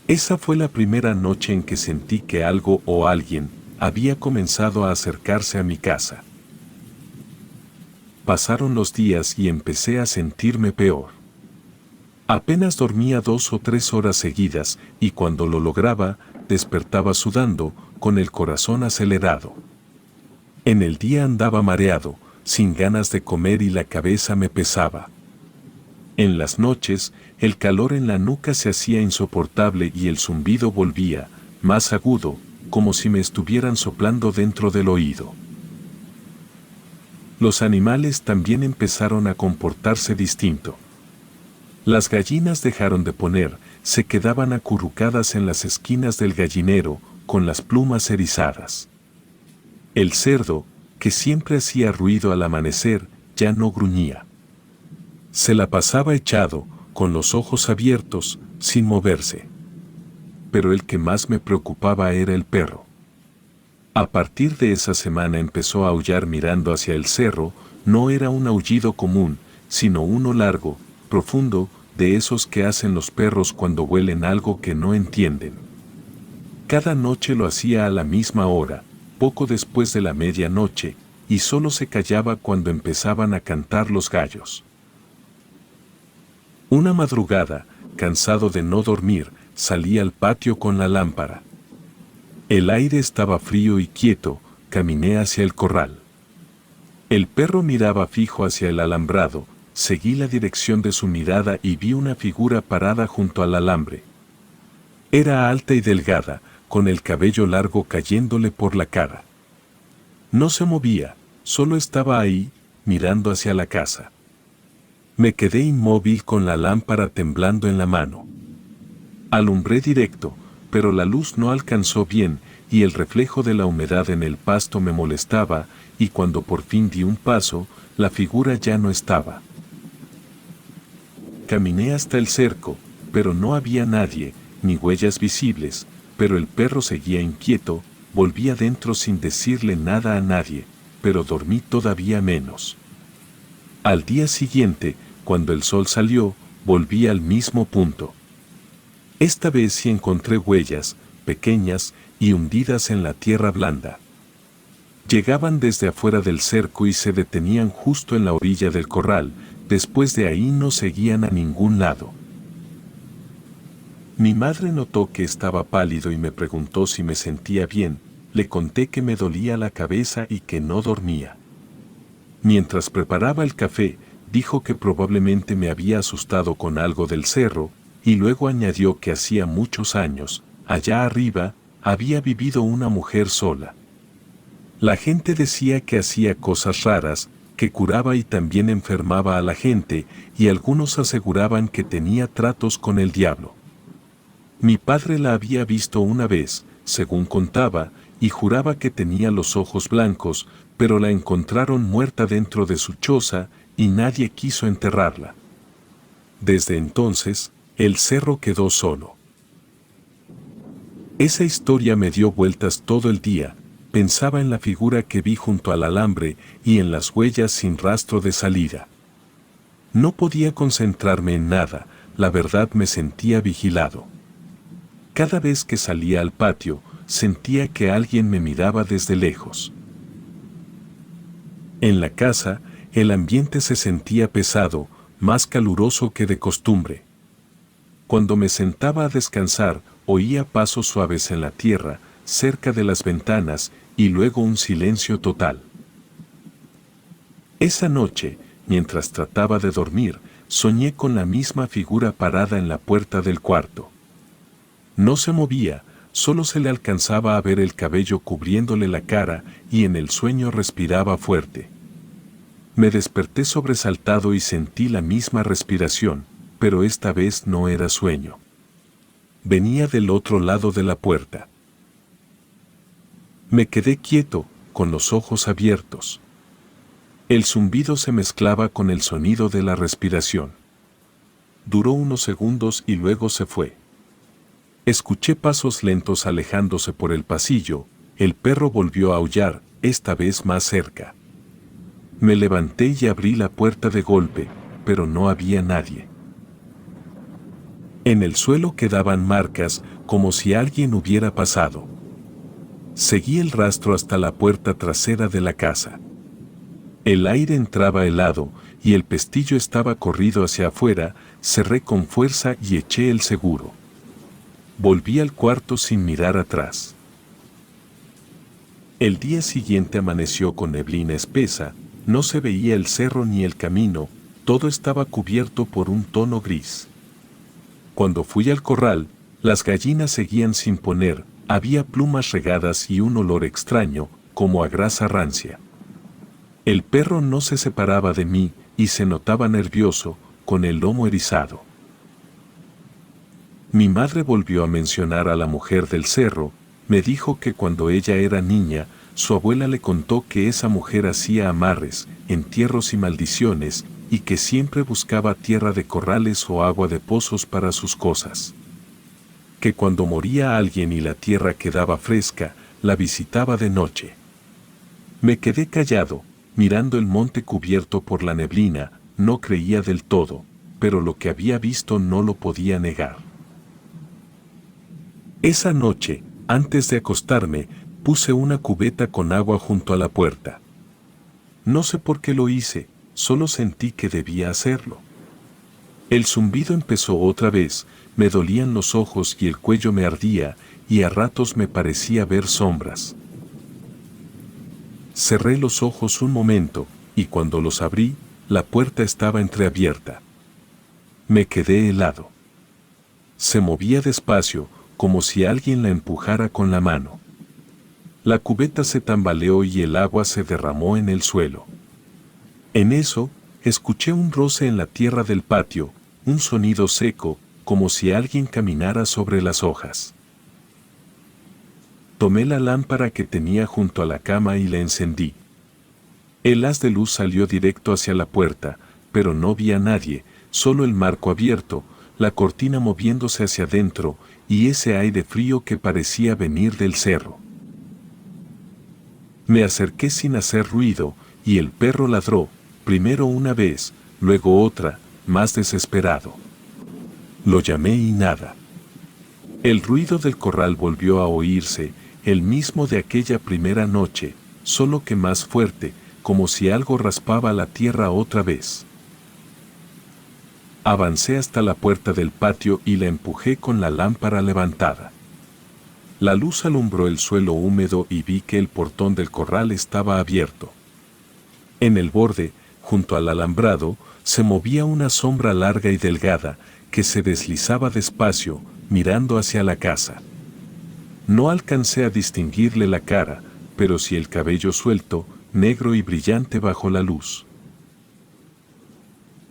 S1: Esa fue la primera noche en que sentí que algo o alguien había comenzado a acercarse a mi casa. Pasaron los días y empecé a sentirme peor. Apenas dormía 2 o 3 horas seguidas, y cuando lo lograba, despertaba sudando, con el corazón acelerado. En el día andaba mareado, sin ganas de comer y la cabeza me pesaba. En las noches, el calor en la nuca se hacía insoportable y el zumbido volvía, más agudo, como si me estuvieran soplando dentro del oído. Los animales también empezaron a comportarse distinto. Las gallinas dejaron de poner, se quedaban acurrucadas en las esquinas del gallinero, con las plumas erizadas. El cerdo, que siempre hacía ruido al amanecer, ya no gruñía. Se la pasaba echado, con los ojos abiertos, sin moverse. Pero el que más me preocupaba era el perro. A partir de esa semana empezó a aullar mirando hacia el cerro, no era un aullido común, sino uno largo, profundo, de esos que hacen los perros cuando huelen algo que no entienden. Cada noche lo hacía a la misma hora, poco después de la medianoche, y solo se callaba cuando empezaban a cantar los gallos. Una madrugada, cansado de no dormir, salí al patio con la lámpara. El aire estaba frío y quieto, caminé hacia el corral. El perro miraba fijo hacia el alambrado, seguí la dirección de su mirada y vi una figura parada junto al alambre. Era alta y delgada, con el cabello largo cayéndole por la cara. No se movía, solo estaba ahí, mirando hacia la casa. Me quedé inmóvil con la lámpara temblando en la mano. Alumbré directo, pero la luz no alcanzó bien, y el reflejo de la humedad en el pasto me molestaba, y cuando por fin di un paso, la figura ya no estaba. Caminé hasta el cerco, pero no había nadie, ni huellas visibles, pero el perro seguía inquieto, volví adentro sin decirle nada a nadie, pero dormí todavía menos. Al día siguiente, cuando el sol salió, volví al mismo punto. Esta vez sí encontré huellas, pequeñas y hundidas en la tierra blanda. Llegaban desde afuera del cerco y se detenían justo en la orilla del corral, después de ahí no seguían a ningún lado. Mi madre notó que estaba pálido y me preguntó si me sentía bien, le conté que me dolía la cabeza y que no dormía. Mientras preparaba el café, dijo que probablemente me había asustado con algo del cerro, y luego añadió que hacía muchos años, allá arriba, había vivido una mujer sola. La gente decía que hacía cosas raras, que curaba y también enfermaba a la gente, y algunos aseguraban que tenía tratos con el diablo. Mi padre la había visto una vez, según contaba, y juraba que tenía los ojos blancos, pero la encontraron muerta dentro de su choza, y nadie quiso enterrarla. Desde entonces, el cerro quedó solo. Esa historia me dio vueltas todo el día, pensaba en la figura que vi junto al alambre y en las huellas sin rastro de salida. No podía concentrarme en nada, la verdad me sentía vigilado. Cada vez que salía al patio, sentía que alguien me miraba desde lejos. En la casa, el ambiente se sentía pesado, más caluroso que de costumbre. Cuando me sentaba a descansar, oía pasos suaves en la tierra, cerca de las ventanas, y luego un silencio total. Esa noche, mientras trataba de dormir, soñé con la misma figura parada en la puerta del cuarto. No se movía, solo se le alcanzaba a ver el cabello cubriéndole la cara y en el sueño respiraba fuerte. Me desperté sobresaltado y sentí la misma respiración, pero esta vez no era sueño. Venía del otro lado de la puerta. Me quedé quieto, con los ojos abiertos. El zumbido se mezclaba con el sonido de la respiración. Duró unos segundos y luego se fue. Escuché pasos lentos alejándose por el pasillo, el perro volvió a aullar, esta vez más cerca. Me levanté y abrí la puerta de golpe, pero no había nadie. En el suelo quedaban marcas, como si alguien hubiera pasado. Seguí el rastro hasta la puerta trasera de la casa. El aire entraba helado, y el pestillo estaba corrido hacia afuera, cerré con fuerza y eché el seguro. Volví al cuarto sin mirar atrás. El día siguiente amaneció con neblina espesa, no se veía el cerro ni el camino, todo estaba cubierto por un tono gris. Cuando fui al corral, las gallinas seguían sin poner, había plumas regadas y un olor extraño, como a grasa rancia. El perro no se separaba de mí y se notaba nervioso, con el lomo erizado. Mi madre volvió a mencionar a la mujer del cerro, me dijo que cuando ella era niña, su abuela le contó que esa mujer hacía amarres, entierros y maldiciones, y que siempre buscaba tierra de corrales o agua de pozos para sus cosas. Que cuando moría alguien y la tierra quedaba fresca, la visitaba de noche. Me quedé callado, mirando el monte cubierto por la neblina, no creía del todo, pero lo que había visto no lo podía negar. Esa noche, antes de acostarme, puse una cubeta con agua junto a la puerta. No sé por qué lo hice, solo sentí que debía hacerlo. El zumbido empezó otra vez, me dolían los ojos y el cuello me ardía, y a ratos me parecía ver sombras. Cerré los ojos un momento, y cuando los abrí, la puerta estaba entreabierta. Me quedé helado. Se movía despacio, como si alguien la empujara con la mano. La cubeta se tambaleó y el agua se derramó en el suelo. En eso, escuché un roce en la tierra del patio, un sonido seco, como si alguien caminara sobre las hojas. Tomé la lámpara que tenía junto a la cama y la encendí. El haz de luz salió directo hacia la puerta, pero no vi a nadie, solo el marco abierto, la cortina moviéndose hacia adentro, y ese aire frío que parecía venir del cerro. Me acerqué sin hacer ruido, y el perro ladró, primero una vez, luego otra, más desesperado. Lo llamé y nada. El ruido del corral volvió a oírse, el mismo de aquella primera noche, solo que más fuerte, como si algo raspaba la tierra otra vez. Avancé hasta la puerta del patio y la empujé con la lámpara levantada. La luz alumbró el suelo húmedo y vi que el portón del corral estaba abierto. En el borde, junto al alambrado, se movía una sombra larga y delgada, que se deslizaba despacio, mirando hacia la casa. No alcancé a distinguirle la cara, pero sí el cabello suelto, negro y brillante bajo la luz.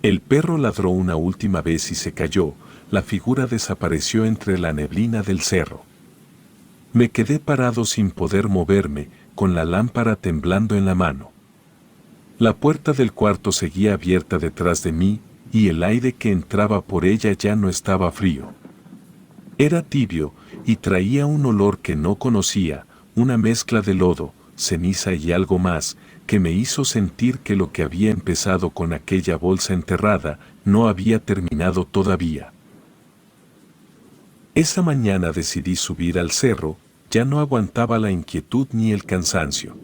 S1: El perro ladró una última vez y se cayó, la figura desapareció entre la neblina del cerro. Me quedé parado sin poder moverme, con la lámpara temblando en la mano. La puerta del cuarto seguía abierta detrás de mí, y el aire que entraba por ella ya no estaba frío. Era tibio, y traía un olor que no conocía, una mezcla de lodo, ceniza y algo más, que me hizo sentir que lo que había empezado con aquella bolsa enterrada, no había terminado todavía. Esa mañana decidí subir al cerro, ya no aguantaba la inquietud ni el cansancio.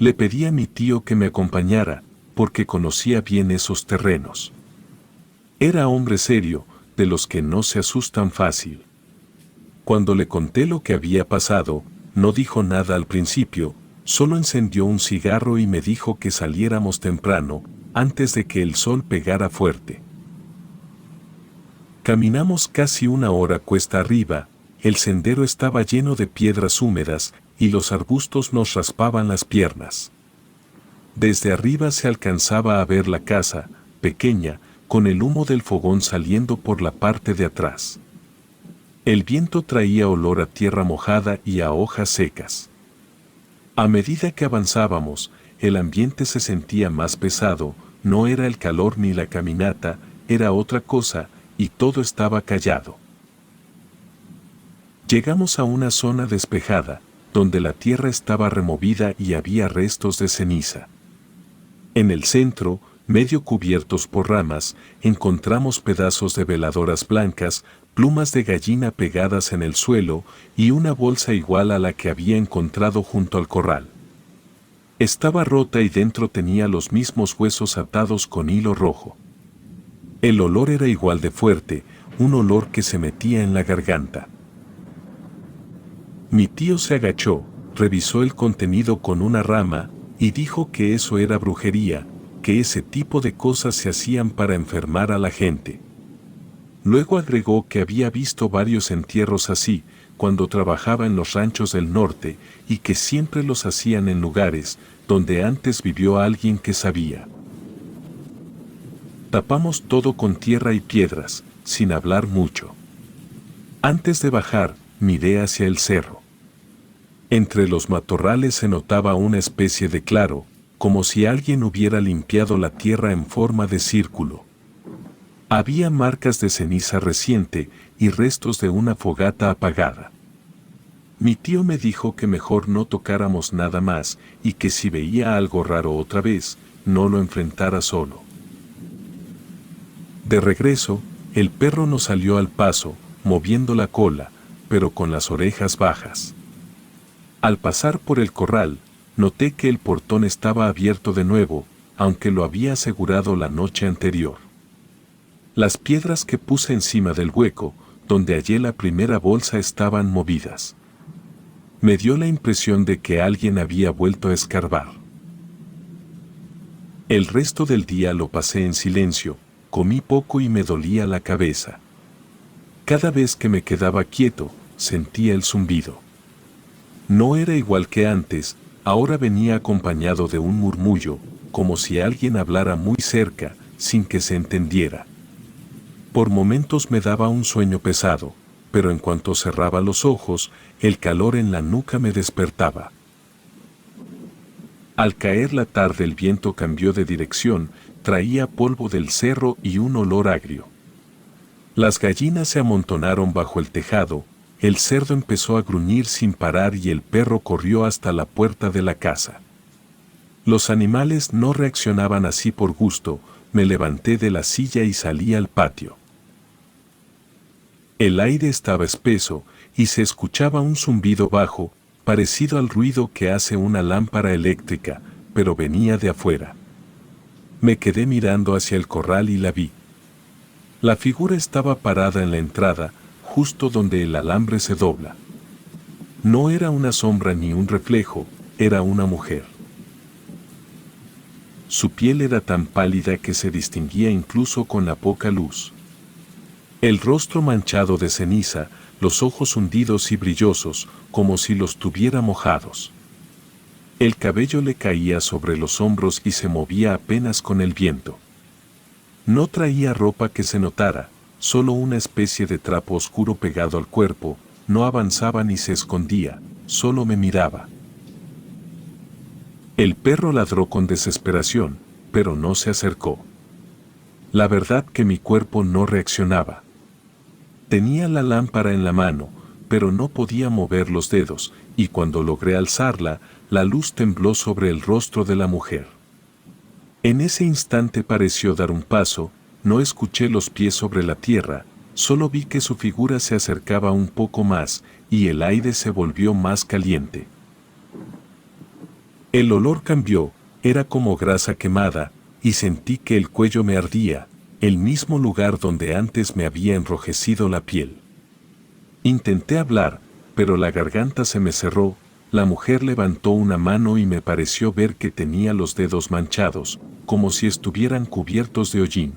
S1: Le pedí a mi tío que me acompañara, porque conocía bien esos terrenos. Era hombre serio, de los que no se asustan fácil. Cuando le conté lo que había pasado, no dijo nada al principio, solo encendió un cigarro y me dijo que saliéramos temprano, antes de que el sol pegara fuerte. Caminamos casi una hora cuesta arriba, el sendero estaba lleno de piedras húmedas y los arbustos nos raspaban las piernas. Desde arriba se alcanzaba a ver la casa, pequeña, con el humo del fogón saliendo por la parte de atrás. El viento traía olor a tierra mojada y a hojas secas. A medida que avanzábamos, el ambiente se sentía más pesado, no era el calor ni la caminata, era otra cosa, y todo estaba callado. Llegamos a una zona despejada, donde la tierra estaba removida y había restos de ceniza. En el centro, medio cubiertos por ramas, encontramos pedazos de veladoras blancas, plumas de gallina pegadas en el suelo y una bolsa igual a la que había encontrado junto al corral. Estaba rota y dentro tenía los mismos huesos atados con hilo rojo. El olor era igual de fuerte, un olor que se metía en la garganta. Mi tío se agachó, revisó el contenido con una rama y dijo que eso era brujería, que ese tipo de cosas se hacían para enfermar a la gente. Luego agregó que había visto varios entierros así cuando trabajaba en los ranchos del norte y que siempre los hacían en lugares donde antes vivió alguien que sabía. Tapamos todo con tierra y piedras, sin hablar mucho. Antes de bajar, miré hacia el cerro. Entre los matorrales se notaba una especie de claro, como si alguien hubiera limpiado la tierra en forma de círculo. Había marcas de ceniza reciente y restos de una fogata apagada. Mi tío me dijo que mejor no tocáramos nada más y que si veía algo raro otra vez, no lo enfrentara solo. De regreso, el perro nos salió al paso, moviendo la cola, pero con las orejas bajas. Al pasar por el corral, noté que el portón estaba abierto de nuevo, aunque lo había asegurado la noche anterior. Las piedras que puse encima del hueco, donde hallé la primera bolsa, estaban movidas. Me dio la impresión de que alguien había vuelto a escarbar. El resto del día lo pasé en silencio, comí poco y me dolía la cabeza. Cada vez que me quedaba quieto, sentía el zumbido. No era igual que antes, ahora venía acompañado de un murmullo, como si alguien hablara muy cerca, sin que se entendiera. Por momentos me daba un sueño pesado, pero en cuanto cerraba los ojos, el calor en la nuca me despertaba. Al caer la tarde el viento cambió de dirección, traía polvo del cerro y un olor agrio. Las gallinas se amontonaron bajo el tejado, el cerdo empezó a gruñir sin parar y el perro corrió hasta la puerta de la casa. Los animales no reaccionaban así por gusto, me levanté de la silla y salí al patio. El aire estaba espeso y se escuchaba un zumbido bajo, parecido al ruido que hace una lámpara eléctrica, pero venía de afuera. Me quedé mirando hacia el corral y la vi. La figura estaba parada en la entrada, justo donde el alambre se dobla. No era una sombra ni un reflejo, era una mujer. Su piel era tan pálida que se distinguía incluso con la poca luz. El rostro manchado de ceniza, los ojos hundidos y brillosos, como si los tuviera mojados. El cabello le caía sobre los hombros y se movía apenas con el viento. No traía ropa que se notara, solo una especie de trapo oscuro pegado al cuerpo, no avanzaba ni se escondía, solo me miraba. El perro ladró con desesperación, pero no se acercó. La verdad que mi cuerpo no reaccionaba. Tenía la lámpara en la mano, pero no podía mover los dedos, y cuando logré alzarla, la luz tembló sobre el rostro de la mujer. En ese instante pareció dar un paso, no escuché los pies sobre la tierra, solo vi que su figura se acercaba un poco más, y el aire se volvió más caliente. El olor cambió, era como grasa quemada, y sentí que el cuello me ardía, el mismo lugar donde antes me había enrojecido la piel. Intenté hablar, pero la garganta se me cerró. La mujer levantó una mano y me pareció ver que tenía los dedos manchados, como si estuvieran cubiertos de hollín.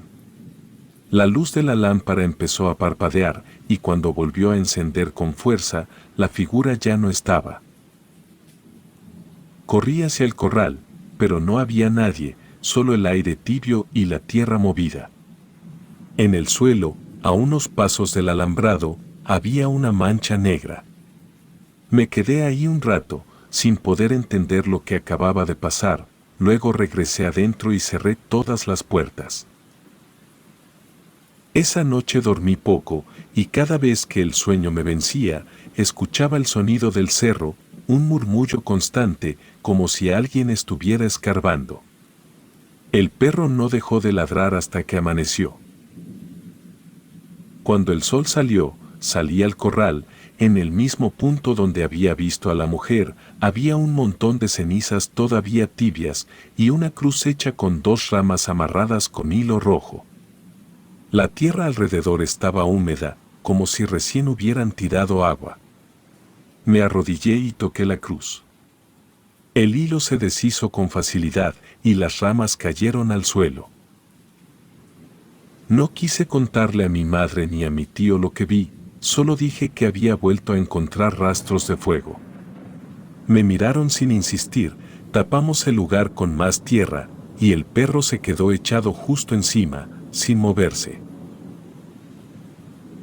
S1: La luz de la lámpara empezó a parpadear, y cuando volvió a encender con fuerza, la figura ya no estaba. Corrí hacia el corral, pero no había nadie, solo el aire tibio y la tierra movida. En el suelo, a unos pasos del alambrado, había una mancha negra. Me quedé ahí un rato, sin poder entender lo que acababa de pasar, luego regresé adentro y cerré todas las puertas. Esa noche dormí poco, y cada vez que el sueño me vencía, escuchaba el sonido del cerro, un murmullo constante, como si alguien estuviera escarbando. El perro no dejó de ladrar hasta que amaneció. Cuando el sol salió, salí al corral. En el mismo punto donde había visto a la mujer, había un montón de cenizas todavía tibias y una cruz hecha con 2 ramas amarradas con hilo rojo. La tierra alrededor estaba húmeda, como si recién hubieran tirado agua. Me arrodillé y toqué la cruz. El hilo se deshizo con facilidad y las ramas cayeron al suelo. No quise contarle a mi madre ni a mi tío lo que vi, solo dije que había vuelto a encontrar rastros de fuego. Me miraron sin insistir, tapamos el lugar con más tierra, y el perro se quedó echado justo encima, sin moverse.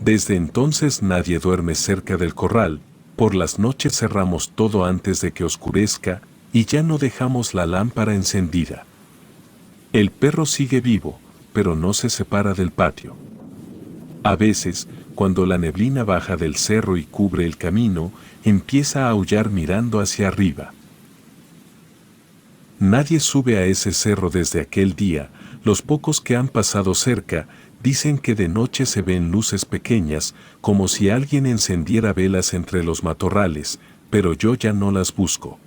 S1: Desde entonces nadie duerme cerca del corral, por las noches cerramos todo antes de que oscurezca, y ya no dejamos la lámpara encendida. El perro sigue vivo, pero no se separa del patio. A veces, cuando la neblina baja del cerro y cubre el camino, empieza a aullar mirando hacia arriba. Nadie sube a ese cerro desde aquel día. Los pocos que han pasado cerca dicen que de noche se ven luces pequeñas, como si alguien encendiera velas entre los matorrales, pero yo ya no las busco.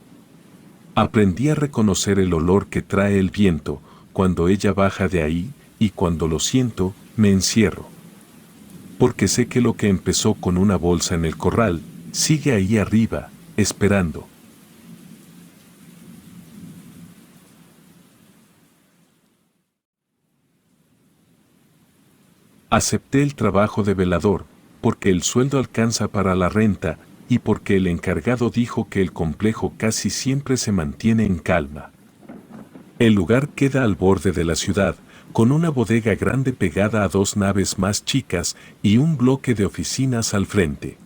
S1: Aprendí a reconocer el olor que trae el viento cuando ella baja de ahí, y cuando lo siento, me encierro. Porque sé que lo que empezó con una bolsa en el corral, sigue ahí arriba, esperando. Acepté el trabajo de velador, porque el sueldo alcanza para la renta, y porque el encargado dijo que el complejo casi siempre se mantiene en calma. El lugar queda al borde de la ciudad, con una bodega grande pegada a 2 naves más chicas y un bloque de oficinas al frente.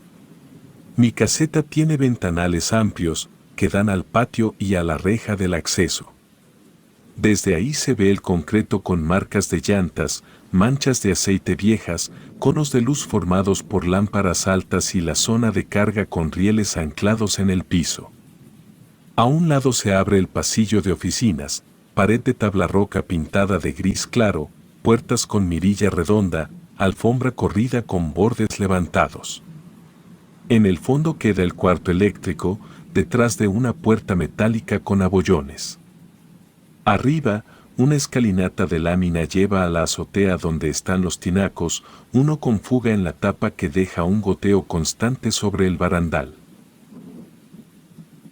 S1: Mi caseta tiene ventanales amplios, que dan al patio y a la reja del acceso. Desde ahí se ve el concreto con marcas de llantas, manchas de aceite viejas, conos de luz formados por lámparas altas y la zona de carga con rieles anclados en el piso. A un lado se abre el pasillo de oficinas, pared de tabla roca pintada de gris claro, puertas con mirilla redonda, alfombra corrida con bordes levantados. En el fondo queda el cuarto eléctrico, detrás de una puerta metálica con abollones. Arriba, una escalinata de lámina lleva a la azotea donde están los tinacos, uno con fuga en la tapa que deja un goteo constante sobre el barandal.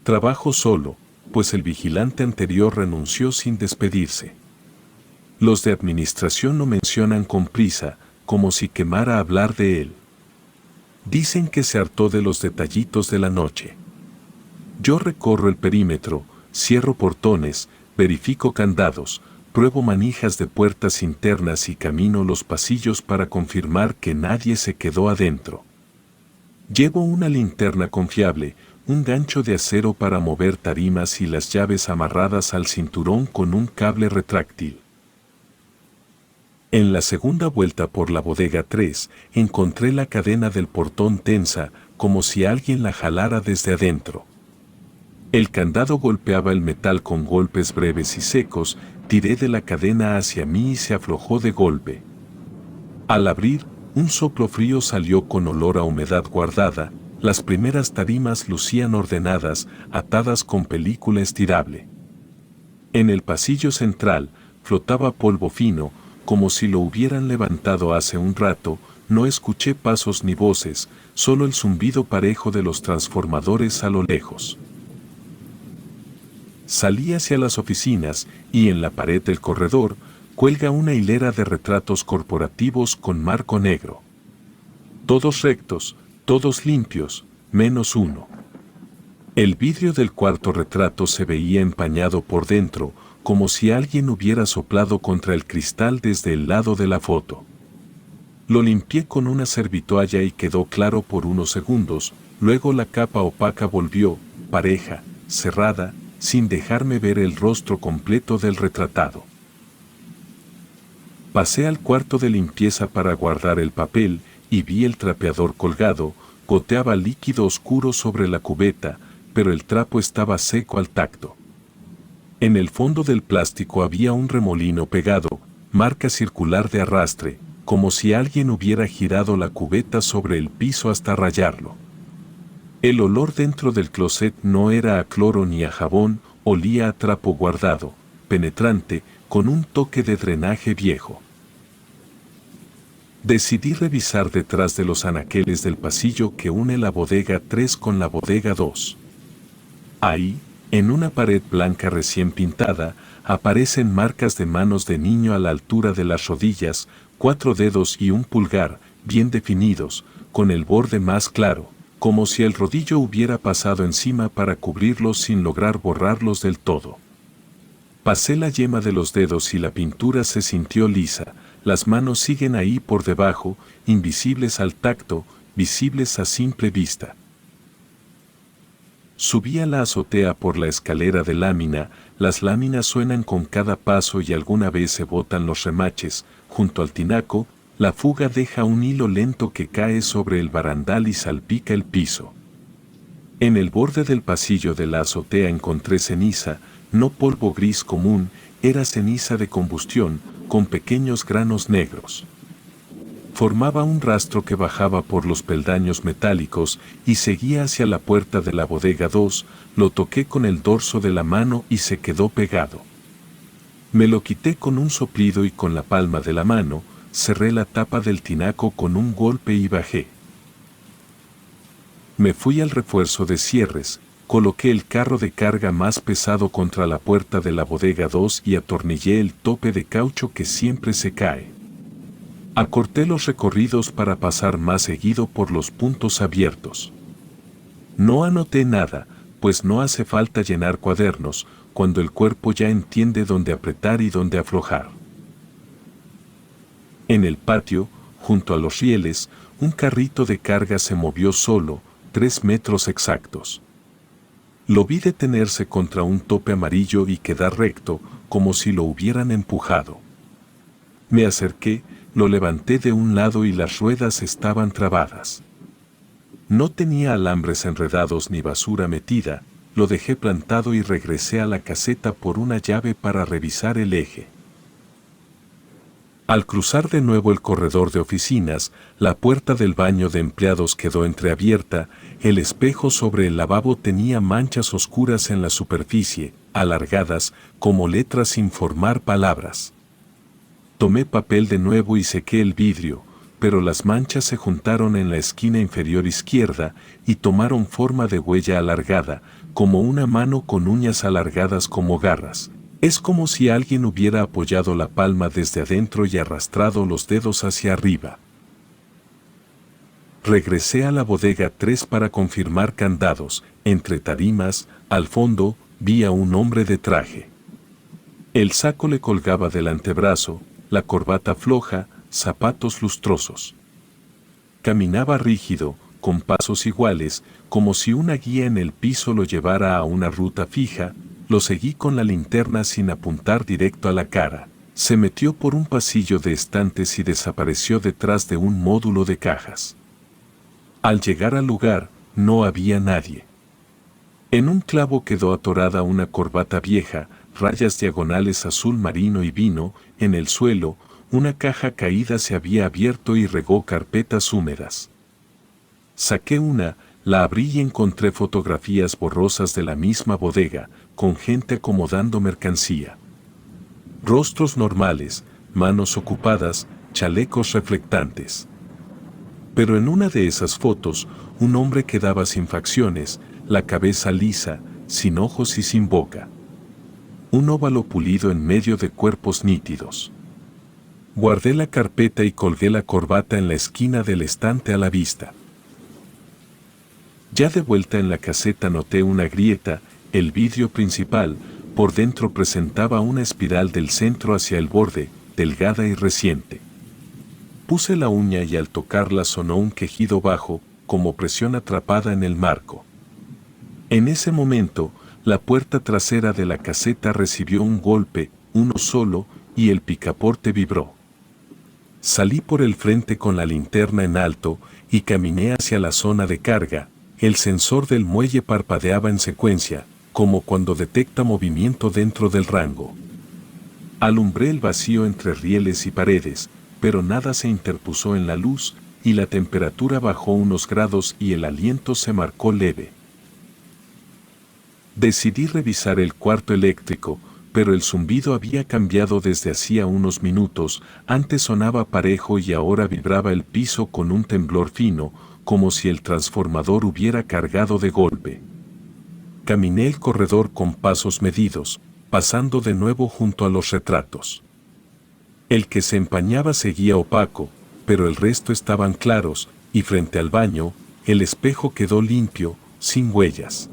S1: Trabajo solo, pues el vigilante anterior renunció sin despedirse. Los de administración lo mencionan con prisa, como si quemara hablar de él. Dicen que se hartó de los detallitos de la noche. Yo recorro el perímetro, cierro portones, verifico candados, pruebo manijas de puertas internas y camino los pasillos para confirmar que nadie se quedó adentro. Llevo una linterna confiable, un gancho de acero para mover tarimas y las llaves amarradas al cinturón con un cable retráctil. En la segunda vuelta por la bodega 3, encontré la cadena del portón tensa, como si alguien la jalara desde adentro. El candado golpeaba el metal con golpes breves y secos, tiré de la cadena hacia mí y se aflojó de golpe. Al abrir, un soplo frío salió con olor a humedad guardada. Las primeras tarimas lucían ordenadas, atadas con película estirable. En el pasillo central flotaba polvo fino, como si lo hubieran levantado hace un rato. No escuché pasos ni voces, solo el zumbido parejo de los transformadores a lo lejos. Salí hacia las oficinas y en la pared del corredor cuelga una hilera de retratos corporativos con marco negro. Todos rectos, todos limpios, menos uno. El vidrio del cuarto retrato se veía empañado por dentro, como si alguien hubiera soplado contra el cristal desde el lado de la foto. Lo limpié con una servitoalla y quedó claro por unos segundos, luego la capa opaca volvió, pareja, cerrada, sin dejarme ver el rostro completo del retratado. Pasé al cuarto de limpieza para guardar el papel y vi el trapeador colgado, goteaba líquido oscuro sobre la cubeta, pero el trapo estaba seco al tacto. En el fondo del plástico había un remolino pegado, marca circular de arrastre, como si alguien hubiera girado la cubeta sobre el piso hasta rayarlo. El olor dentro del closet no era a cloro ni a jabón, olía a trapo guardado, penetrante, con un toque de drenaje viejo. Decidí revisar detrás de los anaqueles del pasillo que une la bodega 3 con la bodega 2. Ahí, en una pared blanca recién pintada, aparecen marcas de manos de niño a la altura de las rodillas, 4 dedos y un pulgar, bien definidos, con el borde más claro, como si el rodillo hubiera pasado encima para cubrirlos sin lograr borrarlos del todo. Pasé la yema de los dedos y la pintura se sintió lisa, las manos siguen ahí por debajo, invisibles al tacto, visibles a simple vista. Subí a la azotea por la escalera de lámina, las láminas suenan con cada paso y alguna vez se botan los remaches, junto al tinaco, la fuga deja un hilo lento que cae sobre el barandal y salpica el piso. En el borde del pasillo de la azotea encontré ceniza, no polvo gris común, era ceniza de combustión, con pequeños granos negros. Formaba un rastro que bajaba por los peldaños metálicos y seguía hacia la puerta de la bodega 2, lo toqué con el dorso de la mano y se quedó pegado. Me lo quité con un soplido y con la palma de la mano, cerré la tapa del tinaco con un golpe y bajé. Me fui al refuerzo de cierres, coloqué el carro de carga más pesado contra la puerta de la bodega 2 y atornillé el tope de caucho que siempre se cae. Acorté los recorridos para pasar más seguido por los puntos abiertos. No anoté nada, pues no hace falta llenar cuadernos, cuando el cuerpo ya entiende dónde apretar y dónde aflojar. En el patio, junto a los rieles, un carrito de carga se movió solo, 3 metros exactos. Lo vi detenerse contra un tope amarillo y quedar recto, como si lo hubieran empujado. Me acerqué, lo levanté de un lado y las ruedas estaban trabadas. No tenía alambres enredados ni basura metida, lo dejé plantado y regresé a la caseta por una llave para revisar el eje. Al cruzar de nuevo el corredor de oficinas, la puerta del baño de empleados quedó entreabierta, el espejo sobre el lavabo tenía manchas oscuras en la superficie, alargadas, como letras sin formar palabras. Tomé papel de nuevo y sequé el vidrio, pero las manchas se juntaron en la esquina inferior izquierda y tomaron forma de huella alargada, como una mano con uñas alargadas como garras. Es como si alguien hubiera apoyado la palma desde adentro y arrastrado los dedos hacia arriba. Regresé a la bodega 3 para confirmar candados. Entre tarimas, al fondo, vi a un hombre de traje. El saco le colgaba del antebrazo, la corbata floja, zapatos lustrosos. Caminaba rígido, con pasos iguales, como si una guía en el piso lo llevara a una ruta fija. Lo seguí con la linterna sin apuntar directo a la cara. Se metió por un pasillo de estantes y desapareció detrás de un módulo de cajas. Al llegar al lugar, no había nadie. En un clavo quedó atorada una corbata vieja, rayas diagonales azul marino y vino. En el suelo, una caja caída se había abierto y regó carpetas húmedas. Saqué una, La abrí y encontré fotografías borrosas de la misma bodega, con gente acomodando mercancía. Rostros normales, manos ocupadas, chalecos reflectantes. Pero en una de esas fotos, un hombre quedaba sin facciones, la cabeza lisa, sin ojos y sin boca. Un óvalo pulido en medio de cuerpos nítidos. Guardé la carpeta y colgué la corbata en la esquina del estante a la vista. Ya de vuelta en la caseta noté una grieta, el vidrio principal, por dentro presentaba una espiral del centro hacia el borde, delgada y reciente. Puse la uña y al tocarla sonó un quejido bajo, como presión atrapada en el marco. En ese momento, la puerta trasera de la caseta recibió un golpe, uno solo, y el picaporte vibró. Salí por el frente con la linterna en alto y caminé hacia la zona de carga. El sensor del muelle parpadeaba en secuencia, como cuando detecta movimiento dentro del rango. Alumbré el vacío entre rieles y paredes, pero nada se interpuso en la luz, y la temperatura bajó unos grados y el aliento se marcó leve. Decidí revisar el cuarto eléctrico, pero el zumbido había cambiado desde hacía unos minutos, antes sonaba parejo y ahora vibraba el piso con un temblor fino, como si el transformador hubiera cargado de golpe. Caminé el corredor con pasos medidos, pasando de nuevo junto a los retratos. El que se empañaba seguía opaco, pero el resto estaban claros, y frente al baño, el espejo quedó limpio, sin huellas.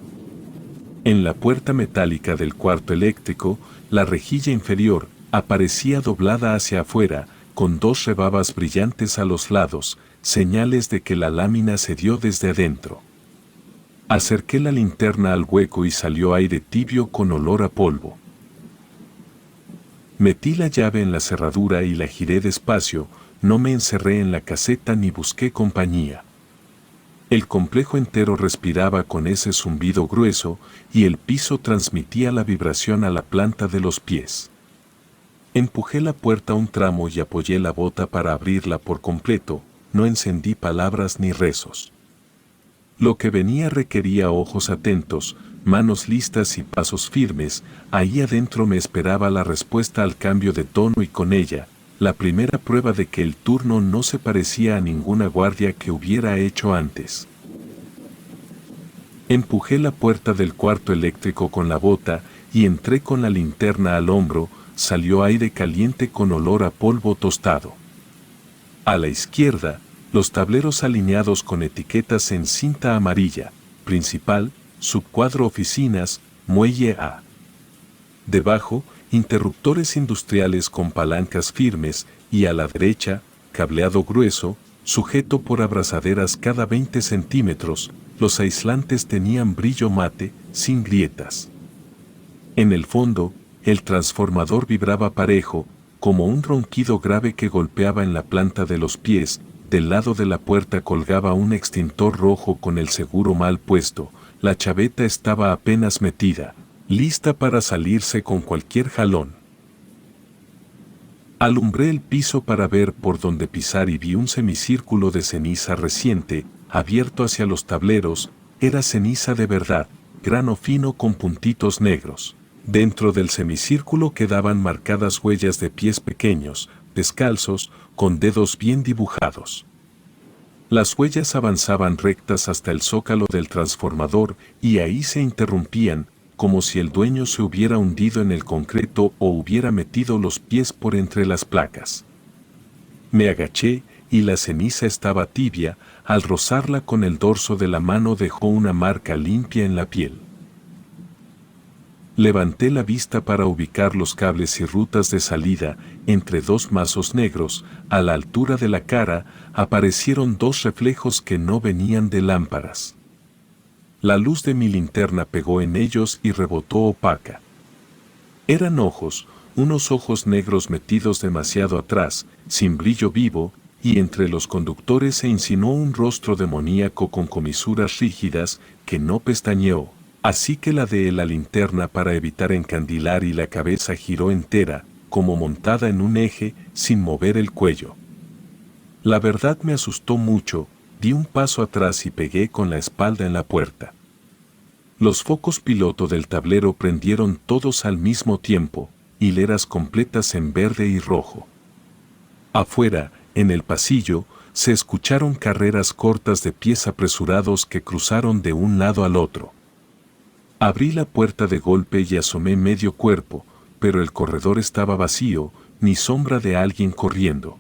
S1: En la puerta metálica del cuarto eléctrico, la rejilla inferior aparecía doblada hacia afuera, con dos rebabas brillantes a los lados, señales de que la lámina se dio desde adentro. Acerqué la linterna al hueco y salió aire tibio con olor a polvo. Metí la llave en la cerradura y la giré despacio, no me encerré en la caseta ni busqué compañía. El complejo entero respiraba con ese zumbido grueso y el piso transmitía la vibración a la planta de los pies. Empujé la puerta un tramo y apoyé la bota para abrirla por completo, no encendí palabras ni rezos. Lo que venía requería ojos atentos, manos listas y pasos firmes. Ahí adentro me esperaba la respuesta al cambio de tono y con ella, la primera prueba de que el turno no se parecía a ninguna guardia que hubiera hecho antes. Empujé la puerta del cuarto eléctrico con la bota y entré con la linterna al hombro. Salió aire caliente con olor a polvo tostado. A la izquierda, los tableros alineados con etiquetas en cinta amarilla, principal, subcuadro oficinas, muelle A. Debajo, interruptores industriales con palancas firmes y a la derecha, cableado grueso, sujeto por abrazaderas cada 20 centímetros, los aislantes tenían brillo mate, sin grietas. En el fondo, el transformador vibraba parejo, como un ronquido grave que golpeaba en la planta de los pies. Del lado de la puerta colgaba un extintor rojo con el seguro mal puesto. La chaveta estaba apenas metida, lista para salirse con cualquier jalón. Alumbré el piso para ver por dónde pisar y vi un semicírculo de ceniza reciente, abierto hacia los tableros. Era ceniza de verdad, grano fino con puntitos negros. Dentro del semicírculo quedaban marcadas huellas de pies pequeños, descalzos, con dedos bien dibujados. Las huellas avanzaban rectas hasta el zócalo del transformador y ahí se interrumpían, como si el dueño se hubiera hundido en el concreto o hubiera metido los pies por entre las placas. Me agaché y la ceniza estaba tibia. Al rozarla con el dorso de la mano dejó una marca limpia en la piel. Levanté la vista para ubicar los cables y rutas de salida. Entre dos mazos negros, a la altura de la cara, aparecieron dos reflejos que no venían de lámparas. La luz de mi linterna pegó en ellos y rebotó opaca. Eran ojos, unos ojos negros metidos demasiado atrás, sin brillo vivo, y entre los conductores se insinuó un rostro demoníaco con comisuras rígidas que no pestañeó. Así que la de la linterna para evitar encandilar y la cabeza giró entera, como montada en un eje, sin mover el cuello. La verdad me asustó mucho. Di un paso atrás y pegué con la espalda en la puerta. Los focos piloto del tablero prendieron todos al mismo tiempo, hileras completas en verde y rojo. Afuera, en el pasillo, se escucharon carreras cortas de pies apresurados que cruzaron de un lado al otro. Abrí la puerta de golpe y asomé medio cuerpo, pero el corredor estaba vacío, ni sombra de alguien corriendo.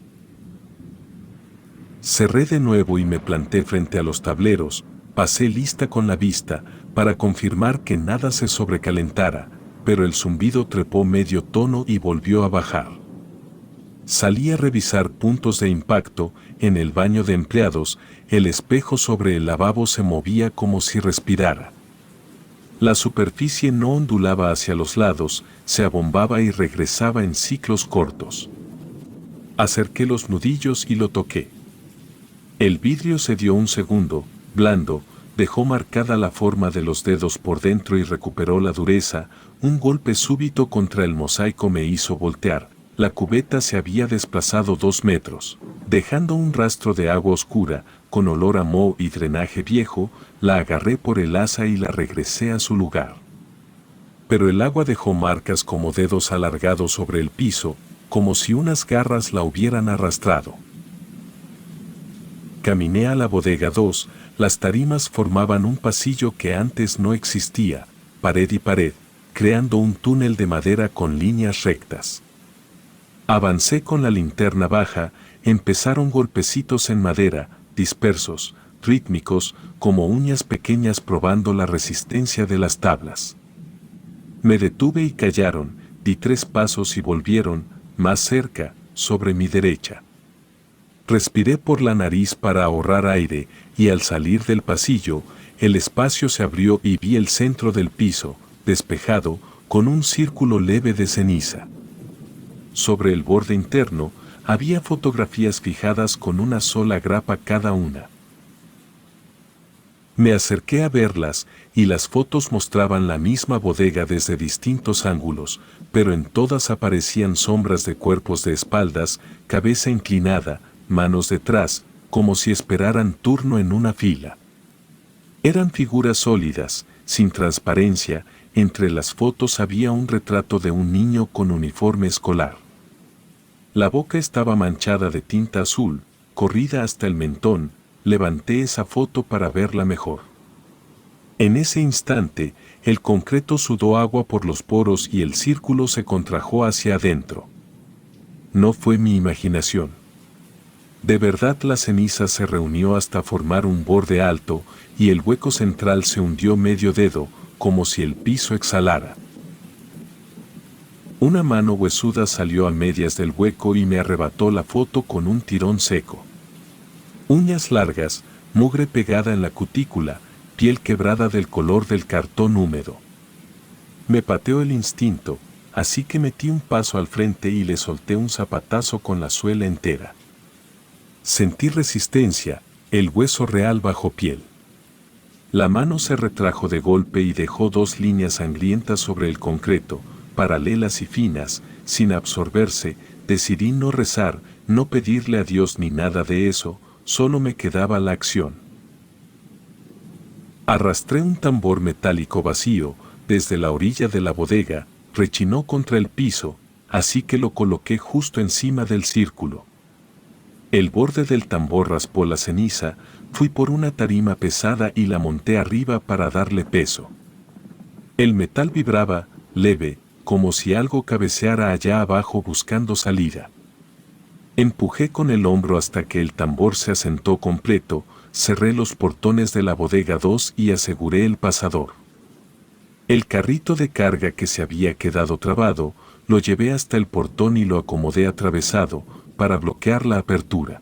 S1: Cerré de nuevo y me planté frente a los tableros, pasé lista con la vista, para confirmar que nada se sobrecalentara, pero el zumbido trepó medio tono y volvió a bajar. Salí a revisar puntos de impacto. En el baño de empleados, el espejo sobre el lavabo se movía como si respirara. La superficie no ondulaba hacia los lados, se abombaba y regresaba en ciclos cortos. Acerqué los nudillos y lo toqué. El vidrio se dio un segundo, blando, dejó marcada la forma de los dedos por dentro y recuperó la dureza. Un golpe súbito contra el mosaico me hizo voltear. La cubeta se había desplazado 2 metros, dejando un rastro de agua oscura, con olor a moho y drenaje viejo. La agarré por el asa y la regresé a su lugar. Pero el agua dejó marcas como dedos alargados sobre el piso, como si unas garras la hubieran arrastrado. Caminé a la bodega 2, las tarimas formaban un pasillo que antes no existía, pared y pared, creando un túnel de madera con líneas rectas. Avancé con la linterna baja, empezaron golpecitos en madera, dispersos, rítmicos, como uñas pequeñas probando la resistencia de las tablas. Me detuve y callaron, di 3 pasos y volvieron, más cerca, sobre mi derecha. Respiré por la nariz para ahorrar aire, y al salir del pasillo, el espacio se abrió y vi el centro del piso, despejado, con un círculo leve de ceniza. Sobre el borde interno, había fotografías fijadas con una sola grapa cada una. Me acerqué a verlas, y las fotos mostraban la misma bodega desde distintos ángulos, pero en todas aparecían sombras de cuerpos de espaldas, cabeza inclinada, manos detrás, como si esperaran turno en una fila. Eran figuras sólidas, sin transparencia. Entre las fotos había un retrato de un niño con uniforme escolar. La boca estaba manchada de tinta azul, corrida hasta el mentón. Levanté esa foto para verla mejor. En ese instante, el concreto sudó agua por los poros y el círculo se contrajo hacia adentro. No fue mi imaginación. De verdad la ceniza se reunió hasta formar un borde alto, y el hueco central se hundió medio dedo, como si el piso exhalara. Una mano huesuda salió a medias del hueco y me arrebató la foto con un tirón seco. Uñas largas, mugre pegada en la cutícula, piel quebrada del color del cartón húmedo. Me pateó el instinto, así que metí un paso al frente y le solté un zapatazo con la suela entera. Sentí resistencia, el hueso real bajo piel. La mano se retrajo de golpe y dejó 2 líneas sangrientas sobre el concreto, paralelas y finas, sin absorberse. Decidí no rezar, no pedirle a Dios ni nada de eso, solo me quedaba la acción. Arrastré un tambor metálico vacío, desde la orilla de la bodega, rechinó contra el piso, así que lo coloqué justo encima del círculo. El borde del tambor raspó la ceniza, fui por una tarima pesada y la monté arriba para darle peso. El metal vibraba, leve, como si algo cabeceara allá abajo buscando salida. Empujé con el hombro hasta que el tambor se asentó completo, cerré los portones de la bodega 2 y aseguré el pasador. El carrito de carga que se había quedado trabado, lo llevé hasta el portón y lo acomodé atravesado, para bloquear la apertura.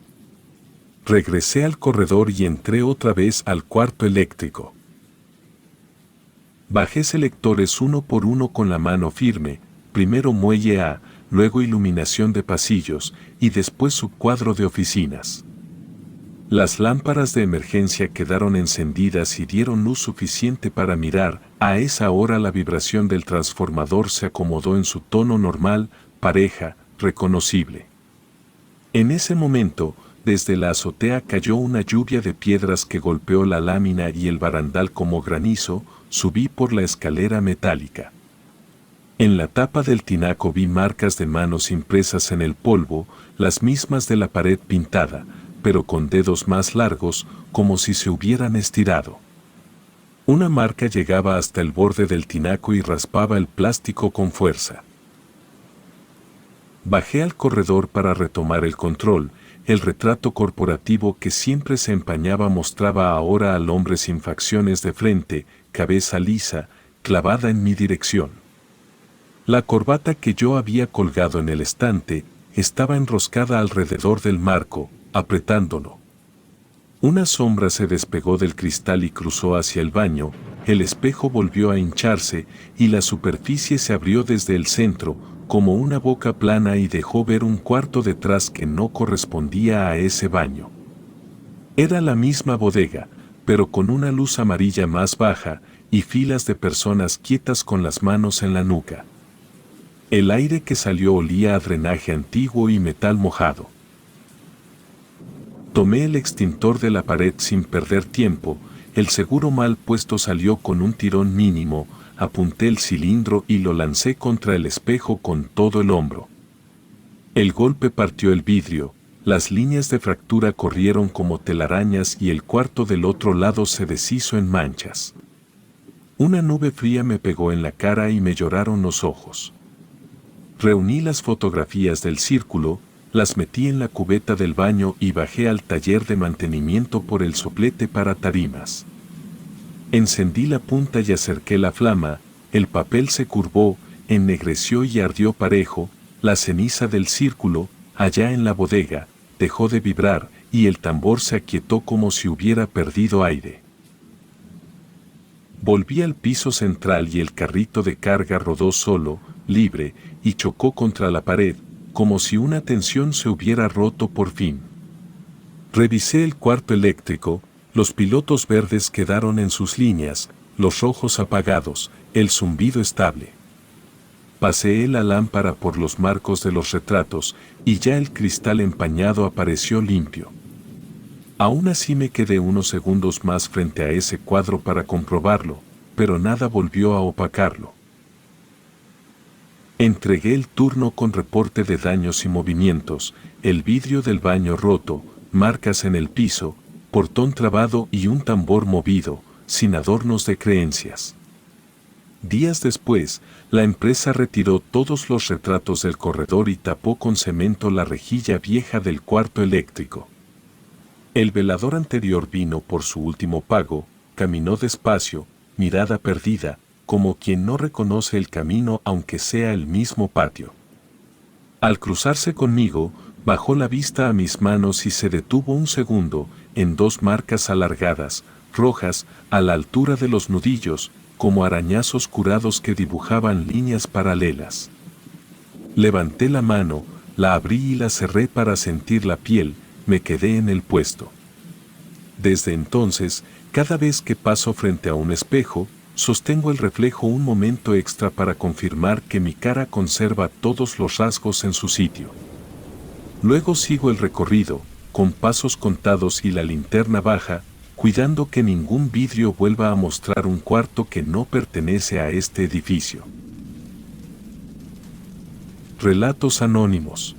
S1: Regresé al corredor y entré otra vez al cuarto eléctrico. Bajé selectores uno por uno con la mano firme, primero muelle A, luego iluminación de pasillos, y después subcuadro de oficinas. Las lámparas de emergencia quedaron encendidas y dieron luz suficiente para mirar. A esa hora la vibración del transformador se acomodó en su tono normal, pareja, reconocible. En ese momento, desde la azotea cayó una lluvia de piedras que golpeó la lámina y el barandal como granizo. Subí por la escalera metálica. En la tapa del tinaco vi marcas de manos impresas en el polvo, las mismas de la pared pintada, pero con dedos más largos, como si se hubieran estirado. Una marca llegaba hasta el borde del tinaco y raspaba el plástico con fuerza. Bajé al corredor para retomar el control. El retrato corporativo que siempre se empañaba mostraba ahora al hombre sin facciones de frente, cabeza lisa, clavada en mi dirección. La corbata que yo había colgado en el estante estaba enroscada alrededor del marco, apretándolo. Una sombra se despegó del cristal y cruzó hacia el baño. El espejo volvió a hincharse y la superficie se abrió desde el centro, como una boca plana, y dejó ver un cuarto detrás que no correspondía a ese baño. Era la misma bodega, pero con una luz amarilla más baja y filas de personas quietas con las manos en la nuca. El aire que salió olía a drenaje antiguo y metal mojado. Tomé el extintor de la pared sin perder tiempo. El seguro mal puesto salió con un tirón mínimo. Apunté el cilindro y lo lancé contra el espejo con todo el hombro. El golpe partió el vidrio, las líneas de fractura corrieron como telarañas y el cuarto del otro lado se deshizo en manchas. Una nube fría me pegó en la cara y me lloraron los ojos. Reuní las fotografías del círculo, las metí en la cubeta del baño y bajé al taller de mantenimiento por el soplete para tarimas. Encendí la punta y acerqué la flama, el papel se curvó, ennegreció y ardió parejo. La ceniza del círculo, allá en la bodega, dejó de vibrar y el tambor se aquietó como si hubiera perdido aire. Volví al piso central y el carrito de carga rodó solo, libre, y chocó contra la pared, como si una tensión se hubiera roto por fin. Revisé el cuarto eléctrico. Los pilotos verdes quedaron en sus líneas, los rojos apagados, el zumbido estable. Paseé la lámpara por los marcos de los retratos y ya el cristal empañado apareció limpio. Aún así me quedé unos segundos más frente a ese cuadro para comprobarlo, pero nada volvió a opacarlo. Entregué el turno con reporte de daños y movimientos, el vidrio del baño roto, marcas en el piso, portón trabado y un tambor movido, sin adornos de creencias. Días después, la empresa retiró todos los retratos del corredor y tapó con cemento la rejilla vieja del cuarto eléctrico. El velador anterior vino por su último pago, caminó despacio, mirada perdida, como quien no reconoce el camino aunque sea el mismo patio. Al cruzarse conmigo, bajó la vista a mis manos y se detuvo un segundo, en dos marcas alargadas, rojas, a la altura de los nudillos, como arañazos curados que dibujaban líneas paralelas. Levanté la mano, la abrí y la cerré para sentir la piel, me quedé en el puesto. Desde entonces, cada vez que paso frente a un espejo, sostengo el reflejo un momento extra para confirmar que mi cara conserva todos los rasgos en su sitio. Luego sigo el recorrido, con pasos contados y la linterna baja, cuidando que ningún vidrio vuelva a mostrar un cuarto que no pertenece a este edificio. Relatos anónimos.